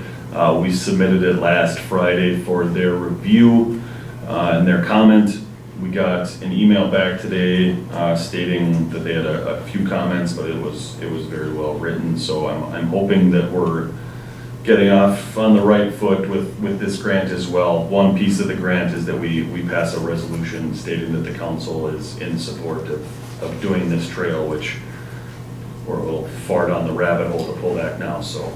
We submitted it last Friday for their review and their comment. We got an email back today stating that they had a few comments, but it was very well written. So I'm hoping that we're getting off on the right foot with this grant as well. One piece of the grant is that we pass a resolution stating that the council is in support of doing this trail, which we're a little far down the rabbit hole to pull back now. So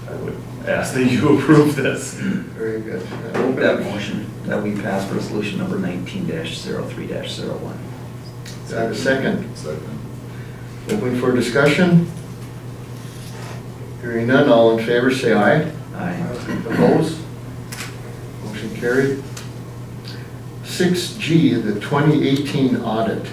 I would ask that you approve this. Very good. Move that motion that we pass resolution number 19-03-01. Is that a second? Second. Open for discussion? Hearing none, all in favor say aye. Aye. Opposed? Motion carried. 6G, the 2018 audit.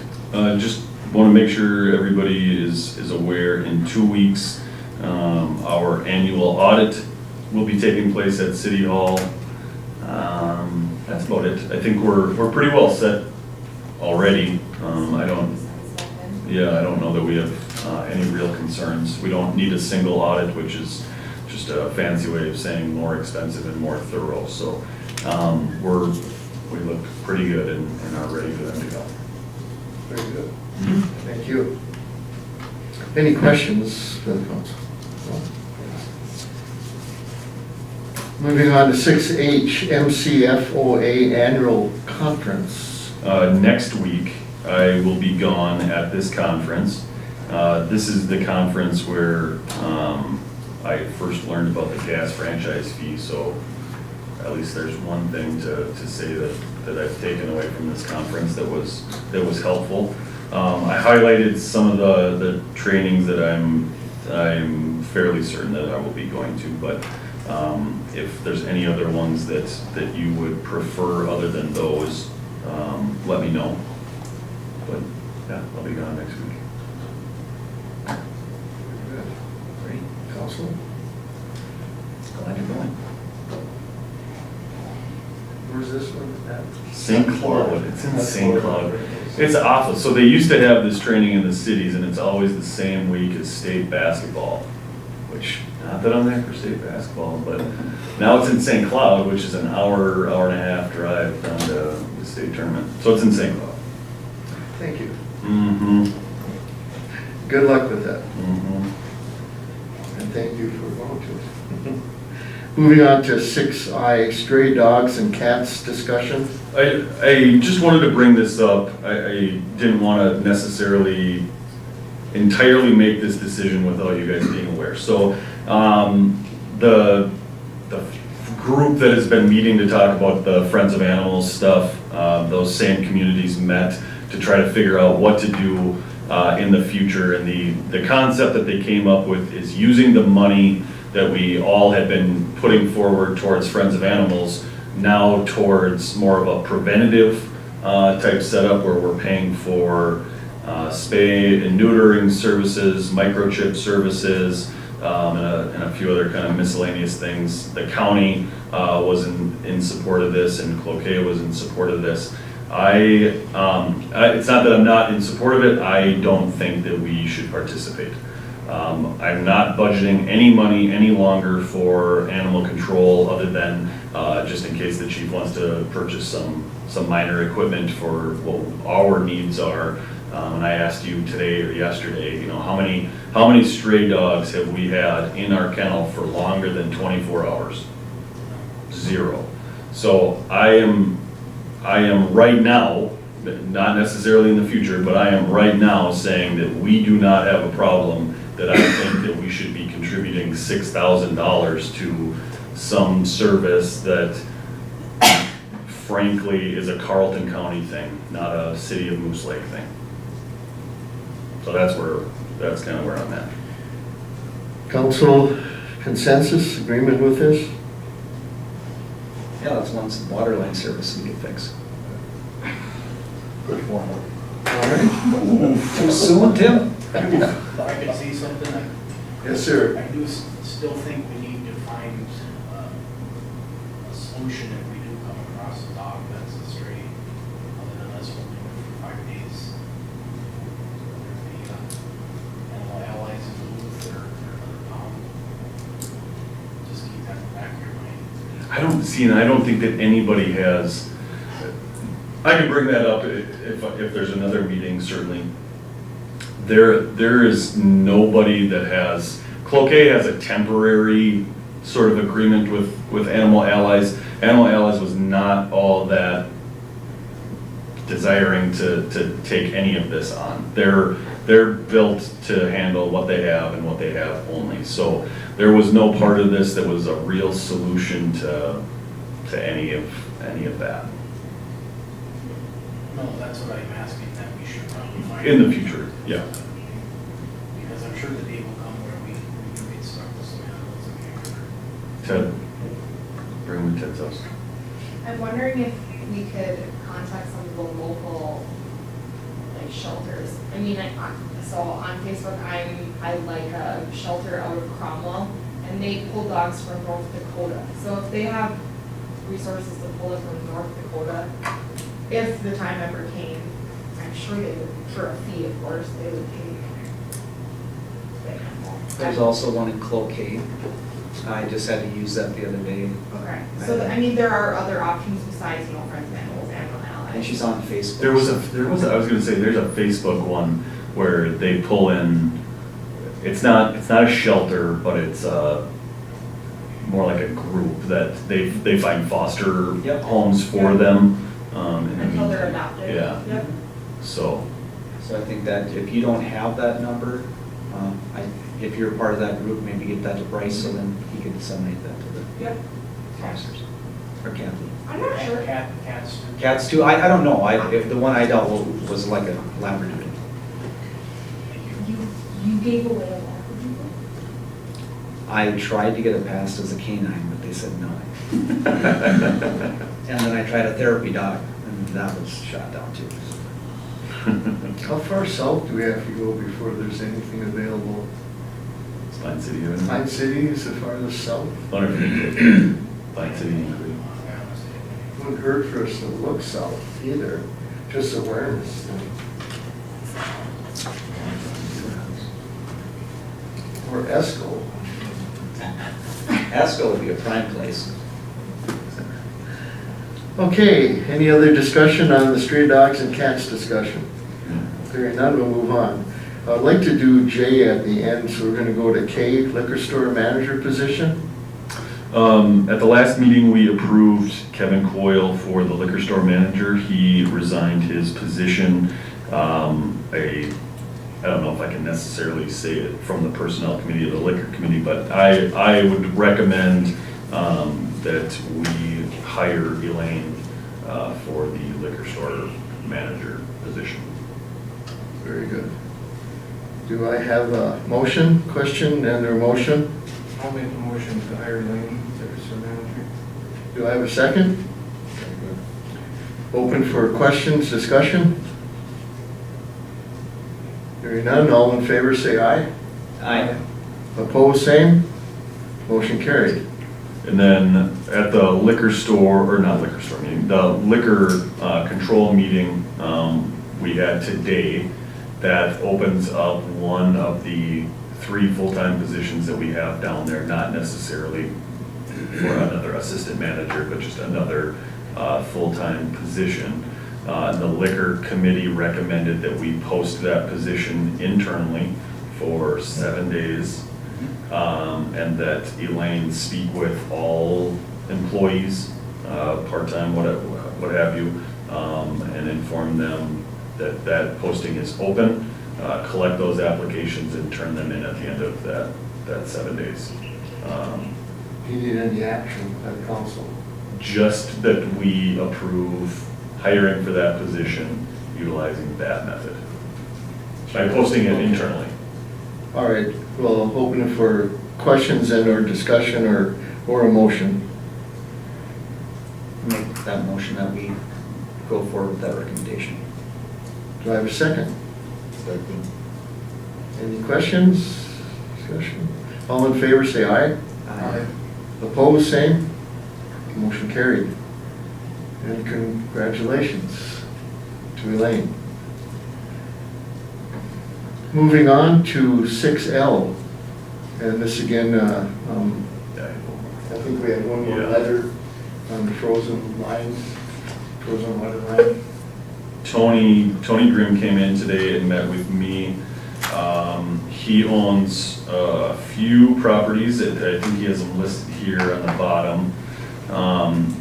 Just want to make sure everybody is aware, in 2 weeks, our annual audit will be taking place at City Hall. That's about it. I think we're pretty well set already. I don't know that we have any real concerns. We don't need a single audit, which is just a fancy way of saying more expensive and more thorough. So we look pretty good and are ready for them to go. Very good. Thank you. Any questions for the council? No? Moving on to 6H, MCFOA Annual Conference. Next week, I will be gone at this conference. This is the conference where I first learned about the gas franchise fee, so at least there's one thing to say that I've taken away from this conference that was helpful. I highlighted some of the trainings that I'm fairly certain that I will be going to, but if there's any other ones that you would prefer other than those, let me know. But yeah, I'll be gone next week. Good. Great. Council? Glad you're going. Where's this one at? St. Cloud, it's in St. Cloud. It's awful. So they used to have this training in the cities, and it's always the same week as state basketball, which, not that I'm there for state basketball, but now it's in St. Cloud, which is an hour and a half drive down to the state tournament. So it's in St. Cloud. Thank you. Mm-hmm. Good luck with that. Mm-hmm. And thank you for going to it. Moving on to 6I, Stray Dogs and Cats discussion. I just wanted to bring this up. I didn't want to necessarily entirely make this decision without you guys being aware. So the the group that has been meeting to talk about the Friends of Animals stuff, those same communities met to try to figure out what to do in the future. And the concept that they came up with is using the money that we all had been putting forward towards Friends of Animals now towards more of a preventative type setup where we're paying for spay and neutering services, microchip services, and a few other kind of miscellaneous things. The county was in support of this, and Cloquet was in support of this. It's not that I'm not in support of it, I don't think that we should participate. I'm not budgeting any money any longer for animal control other than just in case the chief wants to purchase some minor equipment for what our needs are. And I asked you today or yesterday, how many stray dogs have we had in our kennel for longer than 24 hours? 0. So I am right now, not necessarily in the future, but I am right now saying that we do not have a problem, that I think that we should be contributing $6,000 to some service that frankly is a Carleton County thing, not a City of Moose Lake thing. So that's kind of where I'm at. Council consensus, agreement with this? Yeah, that's once the water line service we get fixed. Good one. All right. Too soon, Tim? If I could say something, Yes, sir. I do still think we need to find a solution if we do come across a dog that's a stray, other than us holding it for 5 days. Whether it be animal allies in the booth or another pound. Just keep that in the back of your mind. I don't think that anybody has, I can bring that up if there's another meeting, certainly. There is nobody that has, Cloquet has a temporary sort of agreement with Animal Allies. Animal Allies was not all that desiring to take any of this on. They're built to handle what they have and what they have only. So there was no part of this that was a real solution to any of that. No, that's what I'm asking, that we should probably find. In the future, yeah. Because I'm sure the day will come where we do get stuck with some animals and can't. Ted, bring me Ted's house. I'm wondering if we could contact some of the local, like, shelters. I mean, so on Facebook, I like a shelter out of Cromwell, and they pull dogs from North Dakota. So if they have resources to pull it from North Dakota, if the time ever came, I'm sure they would, for a fee, of course, they would pay. There's also one in Cloquet. I just had to use that the other day. Okay, so I mean, there are other options besides, Friends of Animals, Animal Allies. And she's on Facebook. There was I was gonna say, there's a Facebook one where they pull in, it's not a shelter, but it's more like a group that they find foster Yep. homes for them. Until they're adopted. Yeah. Yep. So, So I think that if you don't have that number, if you're a part of that group, maybe get that to Bryce, so then he can disseminate that to the Yep. officers. Or Kathy. I'm not sure. Cats. Cats too, I don't know, if the one I dealt with was like a Labrador. You gave away a lot. I tried to get it passed as a canine, but they said no. And then I tried a therapy dog, and that was shot down too. How far south do we have to go before there's anything available? it's Pine City. isn't it? Pine City is the farthest south. Pine City. Wouldn't hurt for us to look south either, just awareness. Or Esco. Asco would be a prime place. Okay, any other discussion on the stray dogs and cats discussion? Hearing none, we'll move on. I'd like to do J at the end, so we're gonna go to K, liquor store manager position. At the last meeting, we approved Kevin Coyle for the liquor store manager. He resigned his position. I don't know if I can necessarily say it from the personnel committee or the liquor committee, but I would recommend that we hire Elaine for the liquor store manager position. Very good. Do I have a motion, question, and or motion? I'll make a motion to hire Lane as our manager. Do I have a second? Open for questions, discussion? Hearing none, all in favor say aye. Aye. Opposed, same. Motion carried. And then at the liquor store, or not liquor store meeting, the liquor control meeting we had today, that opens up one of the 3 full-time positions that we have down there, not necessarily for another assistant manager, but just another full-time position. The liquor committee recommended that we post that position internally for 7 days, and that Elaine speak with all employees, part-time, what have you, and inform them that that posting is open, collect those applications and turn them in at the end of that 7 days. Do you need any action by the council? Just that we approve hiring for that position utilizing that method by posting it internally. All right, well, open for questions and or discussion or a motion. Make that motion that we go forward with that recommendation. Do I have a second? Second. Any questions, discussion? All in favor say aye. Aye. Opposed, same. Motion carried. And congratulations to Elaine. Moving on to 6L. And this again, I think we have one more Yeah. letter on the frozen lines, frozen water line. Tony Grimm came in today and met with me. He owns a few properties, that I think he has them listed here on the bottom.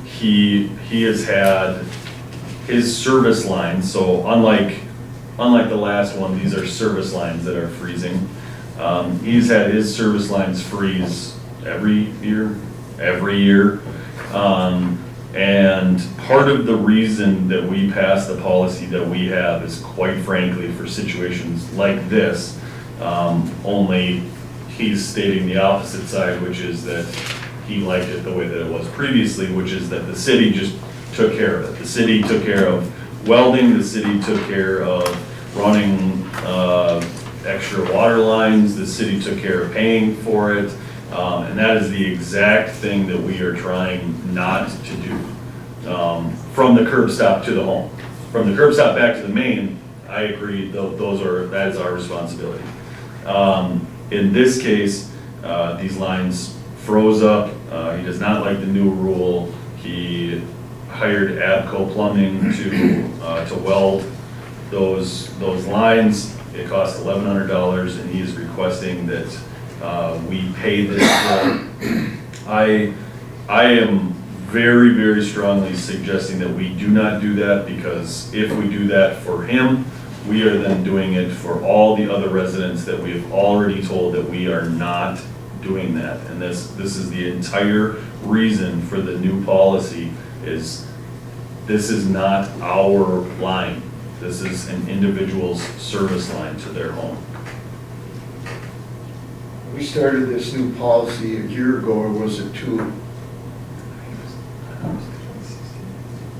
He has had his service lines, so unlike the last one, these are service lines that are freezing. He's had his service lines freeze every year. And part of the reason that we passed the policy that we have is quite frankly for situations like this, only he's stating the opposite side, which is that he liked it the way that it was previously, which is that the city just took care of it. The city took care of welding, the city took care of running extra water lines, the city took care of paying for it. And that is the exact thing that we are trying not to do. From the curb stop to the home. From the curb stop back to the main, I agree, that is our responsibility. In this case, these lines froze up. He does not like the new rule. He hired Abco Plumbing to weld those lines. It cost $1,100, and he is requesting that we pay this bill. I am very, very strongly suggesting that we do not do that, because if we do that for him, we are then doing it for all the other residents that we have already told that we are not doing that. And this is the entire reason for the new policy is this is not our line. This is an individual's service line to their home. We started this new policy a year ago, or was it 2?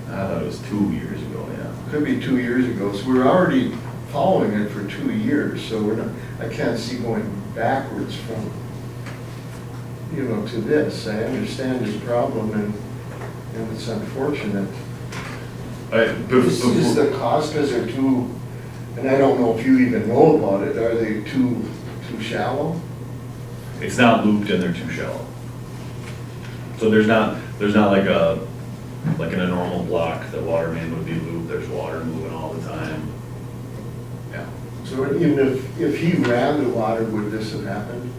I thought it was 2 years ago, yeah. Could be 2 years ago, so we're already following it for 2 years, so we're not, I can't see going backwards from, to this. I understand his problem, and it's unfortunate. Is the cost, because they're too, and I don't know if you even know about it, are they too shallow? It's not looped and they're too shallow. So there's not like in a normal block, the water main would be looped, there's water moving all the time. Yeah. So even if he ran the water, would this have happened?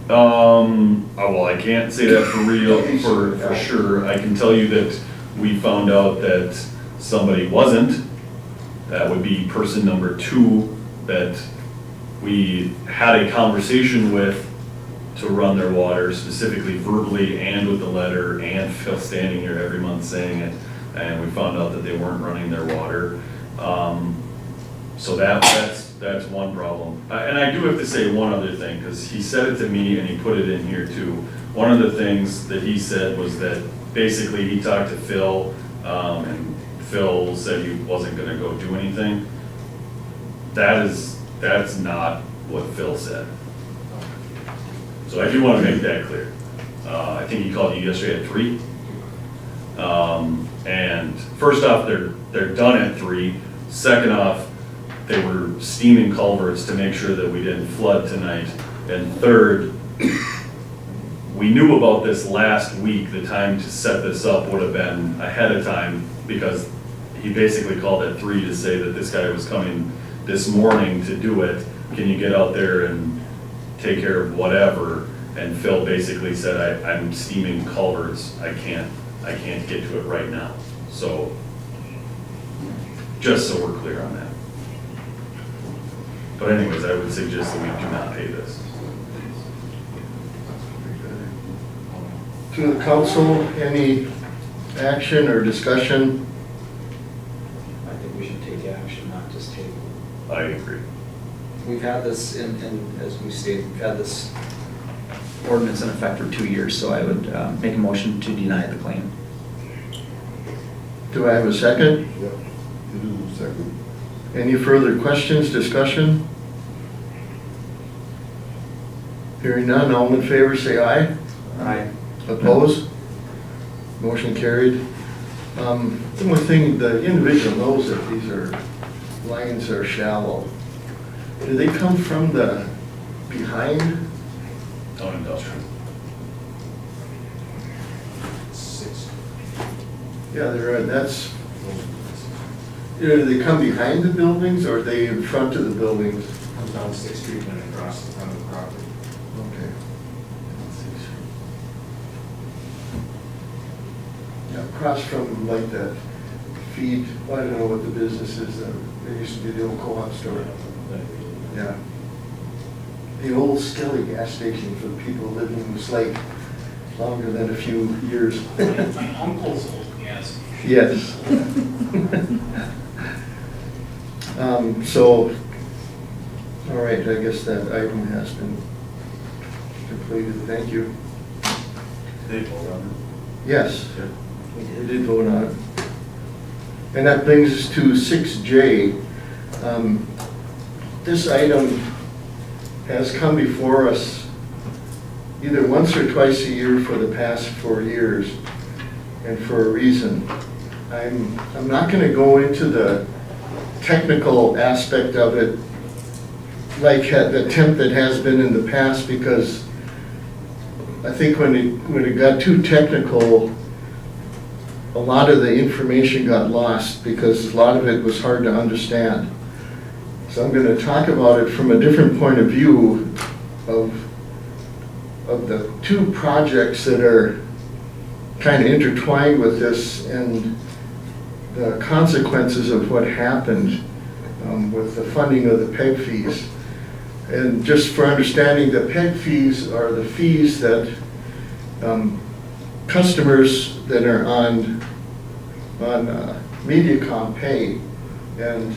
Well, I can't say that for real, for sure. I can tell you that we found out that somebody wasn't. That would be person number 2 that we had a conversation with to to run their water, specifically verbally and with the letter, and Phil standing here every month saying it, and we found out that they weren't running their water. So that's one problem. And I do have to say one other thing, because he said it to me and he put it in here too. One of the things that he said was that basically he talked to Phil, and Phil said he wasn't gonna go do anything. That's not what Phil said. So I do wanna make that clear. I think he called you yesterday at 3. And first off, they're done at 3. Second off, they were steaming culverts to make sure that we didn't flood tonight. And third, we knew about this last week. The time to set this up would have been ahead of time, because he basically called at 3 to say that this guy was coming this morning to do it. Can you get out there and take care of whatever? And Phil basically said, I'm steaming culverts. I can't get to it right now. So, just so we're clear on that. But anyways, I would suggest that we do not pay this. To the council, any action or discussion? I think we should take action, not just table. I agree. We've had this, as we stated, we've had this ordinance in effect for 2 years, so I would make a motion to deny the claim. Do I have a second? Yep. Second. Any further questions, discussion? Hearing none, all in favor say aye. Aye. Opposed? Motion carried. The only thing, the individual knows that these lines are shallow. Do they come from the behind? On industrial. 6. Yeah, do they come behind the buildings, or are they in front of the buildings? Comes down 6th Street and then across the front of the property. Okay. Yeah, across from like that feed, I don't know what the business is, there used to be the old co-op store. Yeah. The old Skelly gas station for the people living in this lake longer than a few years. My uncle's old gas. Yes. So, all right, I guess that item has been completed. Thank you. They vote on Yes, it. we did vote on it. And that brings us to 6J. This item has come before us either once or twice a year for the past 4 years, and for a reason. I'm not going to go into the technical aspect of it like the attempt that has been in the past, because I think when it got too technical, a lot of the information got lost because a lot of it was hard to understand. So I'm going to talk about it from a different point of view of the 2 projects that are kind of intertwined with this, and the consequences of what happened with the funding of the PEG fees. And just for understanding, the PEG fees are the fees that customers that are on Mediacom pay. And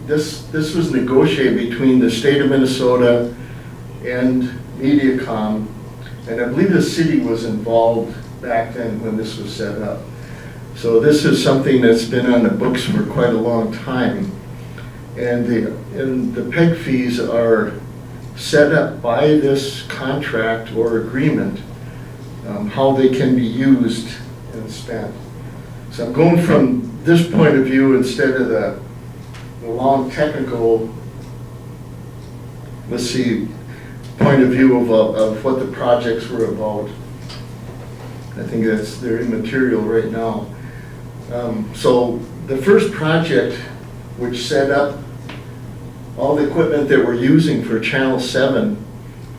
this was negotiated between the state of Minnesota and Mediacom, and I believe the city was involved back then when this was set up. So this is something that's been on the books for quite a long time. And the PEG fees are set up by this contract or agreement, how they can be used and spent. So I'm going from this point of view instead of the long technical, let's see, point of view of what the projects were about. I think they're immaterial right now. So the first project, which set up all the equipment that we're using for Channel 7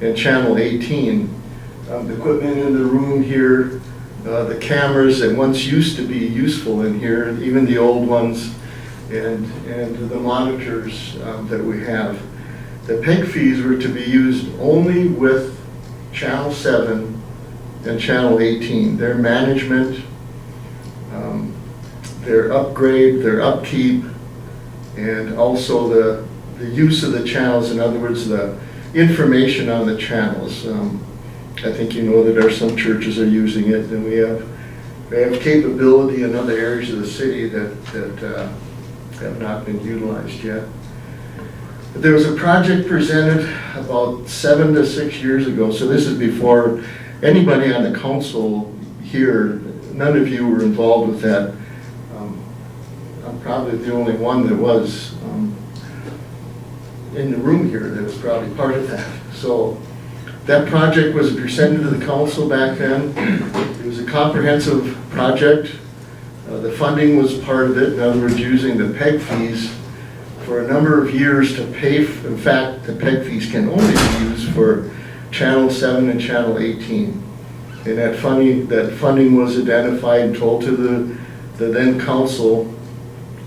and Channel 18, the equipment in the room here, the cameras that once used to be useful in here, even the old ones, and the monitors that we have. The PEG fees were to be used only with Channel 7 and Channel 18. Their management, their upgrade, their upkeep, and also the use of the channels, in other words, the information on the channels. I think you know that there are some churches are using it, and we have capability in other areas of the city that have not been utilized yet. There was a project presented about 7 to 6 years ago, so this is before anybody on the council here, none of you were involved with that. I'm probably the only one that was in the room here that was probably part of that. So that project was presented to the council back then. It was a comprehensive project. The funding was part of it. In other words, using the PEG fees for a number of years to pay. In fact, the PEG fees can only be used for Channel 7 and Channel 18. And that funding was identified and told to the then council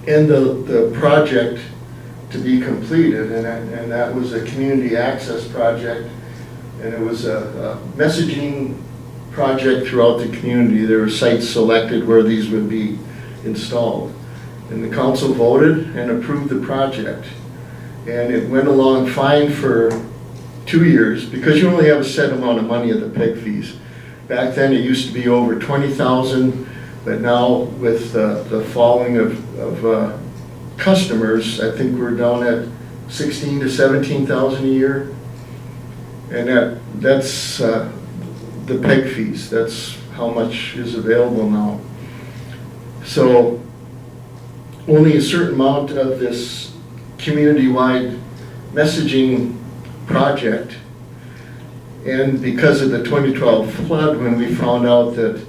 and the project to be completed. And that was a community access project. And it was a messaging project throughout the community. There were sites selected where these would be installed. And the council voted and approved the project. And it went along fine for 2 years because you only have a set amount of money at the PEG fees. Back then it used to be over 20,000, but now with the falling of customers, I think we're down at 16 to 17,000 a year. And that's the PEG fees. That's how much is available now. So only a certain amount of this community-wide messaging project, and because of the 2012 flood, when we found out that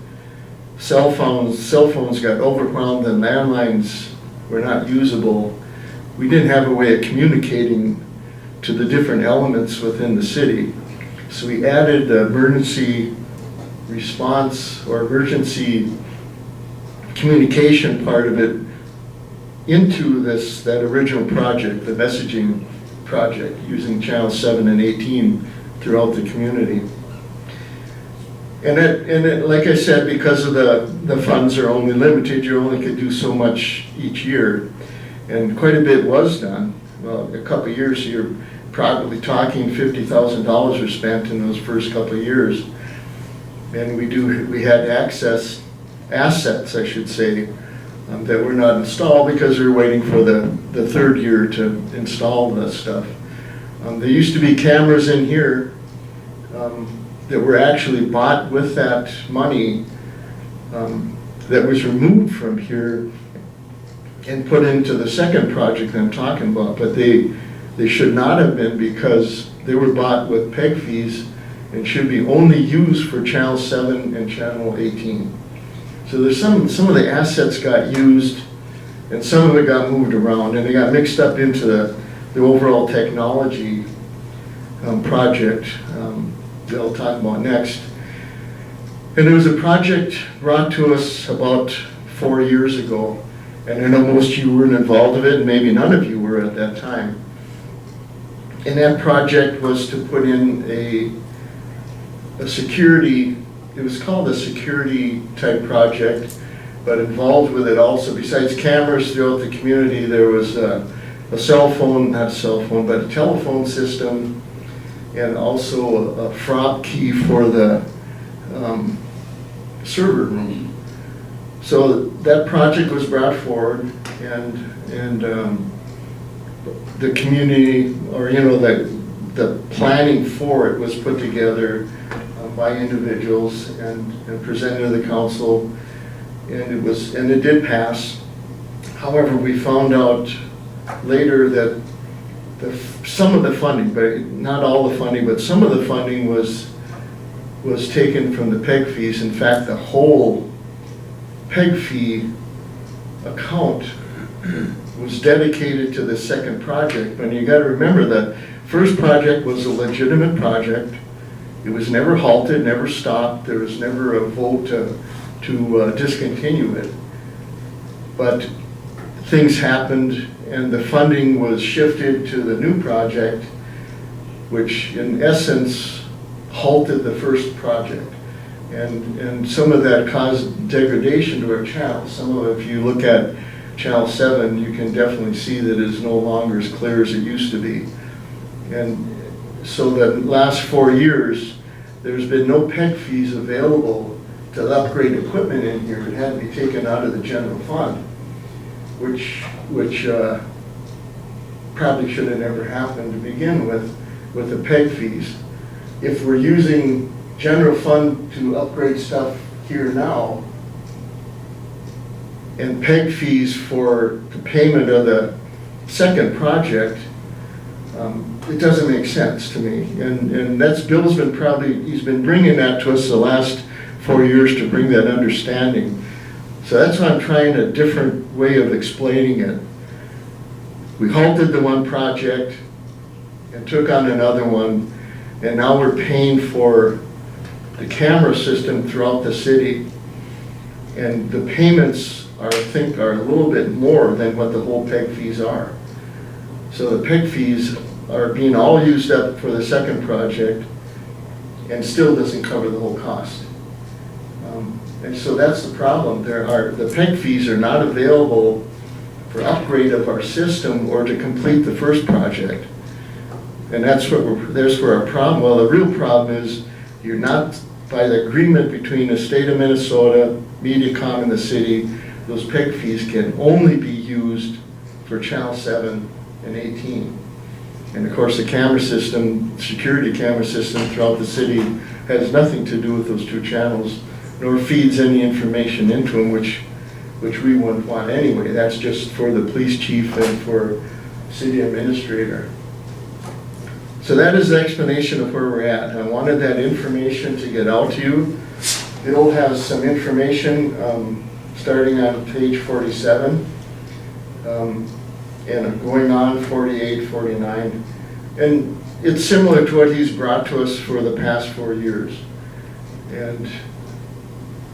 cell phones got overwhelmed and landlines were not usable, we didn't have a way of communicating to the different elements within the city. So we added the emergency response or emergency communication part of it into that original project, the messaging project, using Channel 7 and 18 throughout the community. And like I said, because of the funds are only limited, you only could do so much each year. And quite a bit was done. Well, a couple of years, you're probably talking $50,000 were spent in those first couple of years. And we had assets, I should say, that were not installed because we were waiting for the third year to install the stuff. There used to be cameras in here that were actually bought with that money that was removed from here and put into the second project I'm talking about, but they should not have been because they were bought with PEG fees and should be only used for Channel 7 and Channel 18. So there's some of the assets got used and some of it got moved around and they got mixed up into the overall technology project that I'll talk about next. And there was a project brought to us about 4 years ago, and I know most of you weren't involved in it, and maybe none of you were at that time. And that project was to put in a security, it was called a security type project, but involved with it also, besides cameras throughout the community, there was a telephone system, and also a fob key for the server room. So that project was brought forward, and the community, or the planning for it was put together by individuals and presented to the council, and it did pass. However, we found out later that some of the funding, but not all the funding, but some of the funding was taken from the PEG fees. In fact, the whole PEG fee account was dedicated to the second project. But you got to remember that first project was a legitimate project. It was never halted, never stopped. There was never a vote to discontinue it. But things happened, and the funding was shifted to the new project, which in essence halted the first project. And some of that caused degradation to our channel. Some of it, if you look at Channel 7, you can definitely see that it's no longer as clear as it used to be. And so the last 4 years, there's been no PEG fees available to upgrade equipment in here. It had to be taken out of the general fund, which probably should have never happened to begin with the PEG fees. If we're using general fund to upgrade stuff here now, and PEG fees for the payment of the second project, it doesn't make sense to me. And that's, Bill's been he's been bringing that to us the last 4 years to bring that understanding. So that's why I'm trying a different way of explaining it. We halted the one project and took on another one, and now we're paying for the camera system throughout the city. And the payments I think are a little bit more than what the whole PEG fees are. So the PEG fees are being all used up for the second project and still doesn't cover the whole cost. And so that's the problem. The PEG fees are not available for upgrade of our system or to complete the first project. And that's where our problem, well, the real problem is you're not, by the agreement between the state of Minnesota, Mediacom, and the city, those PEG fees can only be used for Channel 7 and 18. And of course, the camera system, security camera system throughout the city has nothing to do with those two channels, nor feeds any information into them, which we wouldn't want anyway. That's just for the police chief and for city administrator. So that is the explanation of where we're at. I wanted that information to get out to you. Bill has some information starting on page 47 and going on 48, 49. And it's similar to what he's brought to us for the past 4 years. And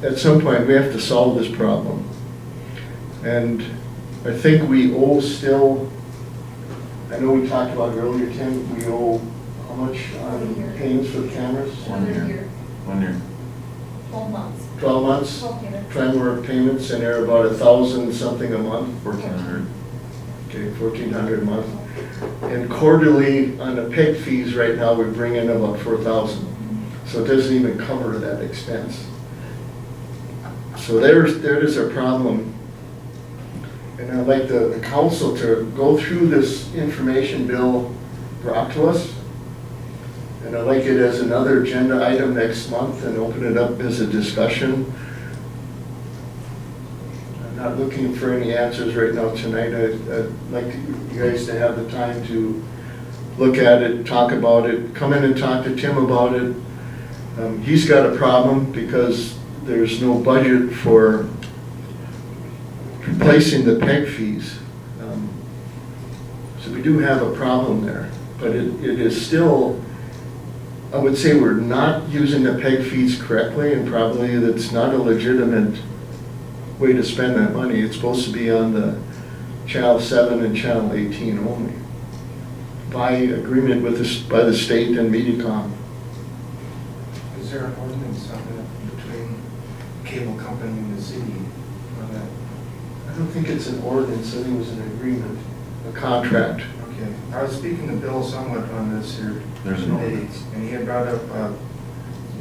at some point, we have to solve this problem. And I think we owe still, I know we talked about earlier, Tim, we owe how much on payments for the cameras? 1 year. 1 year. 12 months. 12 months? 12 payments. Framework payments, and they're about 1,000 something a month. 1,400. Okay, 1,400 a month. And quarterly on the PEG fees right now, we bring in about 4,000. So it doesn't even cover that expense. So there is our problem. And I'd like the council to go through this information Bill brought to us. And I'd like it as another agenda item next month and open it up as a discussion. I'm not looking for any answers right now tonight. I'd like you guys to have the time to look at it, talk about it, come in and talk to Tim about it. He's got a problem because there's no budget for replacing the PEG fees. So we do have a problem there, but it is still, I would say we're not using the PEG fees correctly, and probably that's not a legitimate way to spend that money. It's supposed to be on the Channel 7 and Channel 18 only, by agreement with by the state and Mediacom. Is there an ordinance on that between cable company and the city on that? I don't think it's an ordinance, I think it was an agreement, a contract. Okay, I was speaking to Bill somewhat on this here There's an today, ordinance. and he had brought up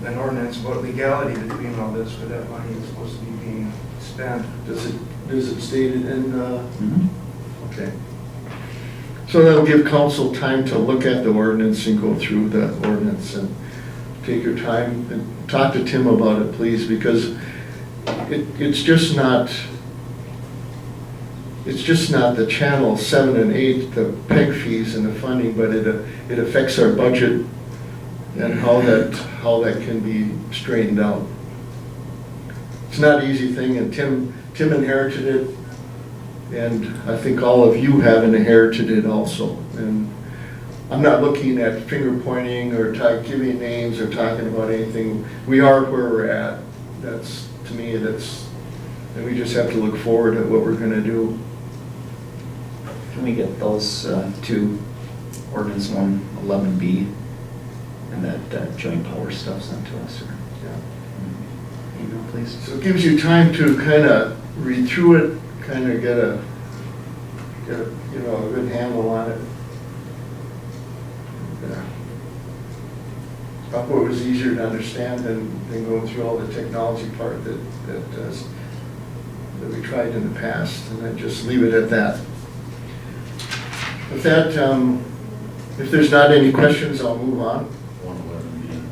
an ordinance about legality between all this, where that money is supposed to be being spent. Does it state it in, Mhm. okay. So that'll give council time to look at the ordinance and go through the ordinance and take your time and talk to Tim about it, please, because it's just not the Channel 7 and 8, the PEG fees and the funding, but it affects our budget and how that can be straightened out. It's not an easy thing, and Tim inherited it, and I think all of you have inherited it also. And I'm not looking at finger pointing or giving names or talking about anything. We are where we're at. That's, to me, and we just have to look forward at what we're gonna do. Can we get those two, ordinance 111B? And that joint power stuff sent to us, or email, please. So it gives you time to kind of read through it, kind of get a, you know, a good handle on it. Probably it was easier to understand than going through all the technology part that we tried in the past, and then just leave it at that. With that, if there's not any questions, I'll move on. 111B.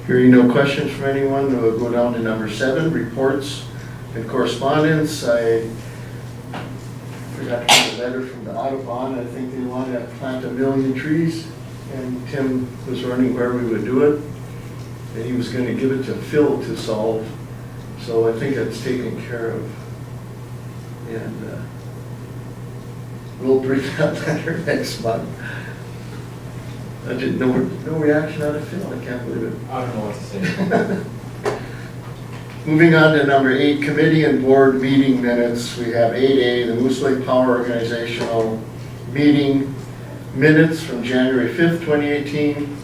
Hearing no questions from anyone, we'll go down to number 7, reports and correspondence. I forgot to get a letter from the Audubon. I think they want to plant 1 million trees, and Tim was wondering where we would do it. And he was going to give it to Phil to solve, so I think that's taken care of. And we'll bring that letter next month. I didn't know, no reaction out of Phil, I can't believe it. I don't know what to say. Moving on to number 8, committee and board meeting minutes. We have 8A, the Moose Lake Power Organizational Meeting minutes from January 5th, 2018.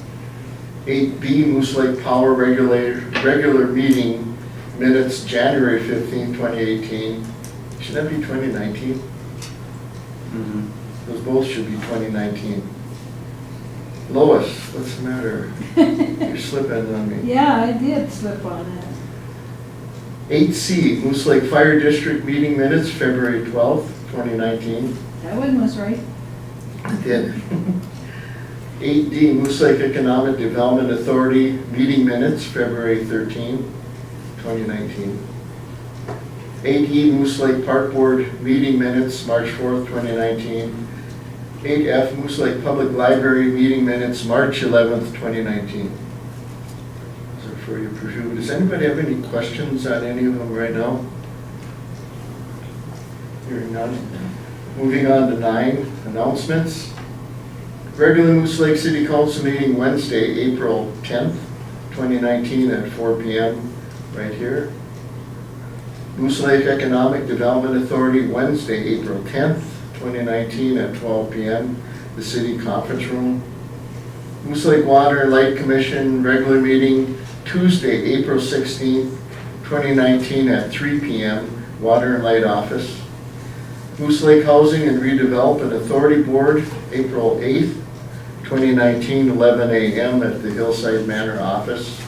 8B, Moose Lake Power regular meeting minutes, January 15th, 2018. Should that be 2019? Those both should be 2019. Lois, what's the matter? You're slipping on me. Yeah, I did slip on that. 8C, Moose Lake Fire District meeting minutes, February 12th, 2019. That one was right. I did. 8D, Moose Lake Economic Development Authority meeting minutes, February 13, 2019. 8E, Moose Lake Park Board meeting minutes, March 4th, 2019. 8F, Moose Lake Public Library meeting minutes, March 11th, 2019. So for your review, does anybody have any questions on any of them right now? Hearing none. Moving on to 9, announcements. Regular Moose Lake City Council meeting Wednesday, April 10th, 2019 at 4 p.m. right here. Moose Lake Economic Development Authority Wednesday, April 10th, 2019 at 12 p.m. the city conference room. Moose Lake Water and Light Commission regular meeting Tuesday, April 16th, 2019 at 3 p.m. Water and Light office. Moose Lake Housing and Redevelopment Authority Board, April 8th, 2019, 11 a.m. at the Hillside Manor office.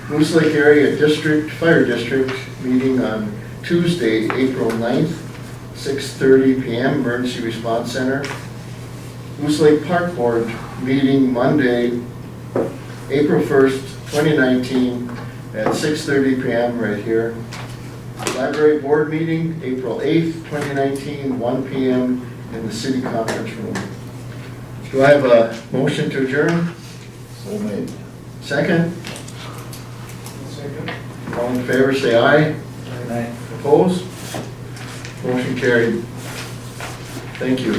Moose Lake Area District, Fire District meeting on Tuesday, April 9th, 6:30 p.m. Emergency Response Center. Moose Lake Park Board meeting Monday, April 1st, 2019 at 6:30 p.m. right here. Library Board meeting, April 8th, 2019, 1 p.m. in the city conference room. Do I have a motion to adjourn? So made. Second? Second. All in favor, say aye. Aye. Opposed? Motion carried. Thank you.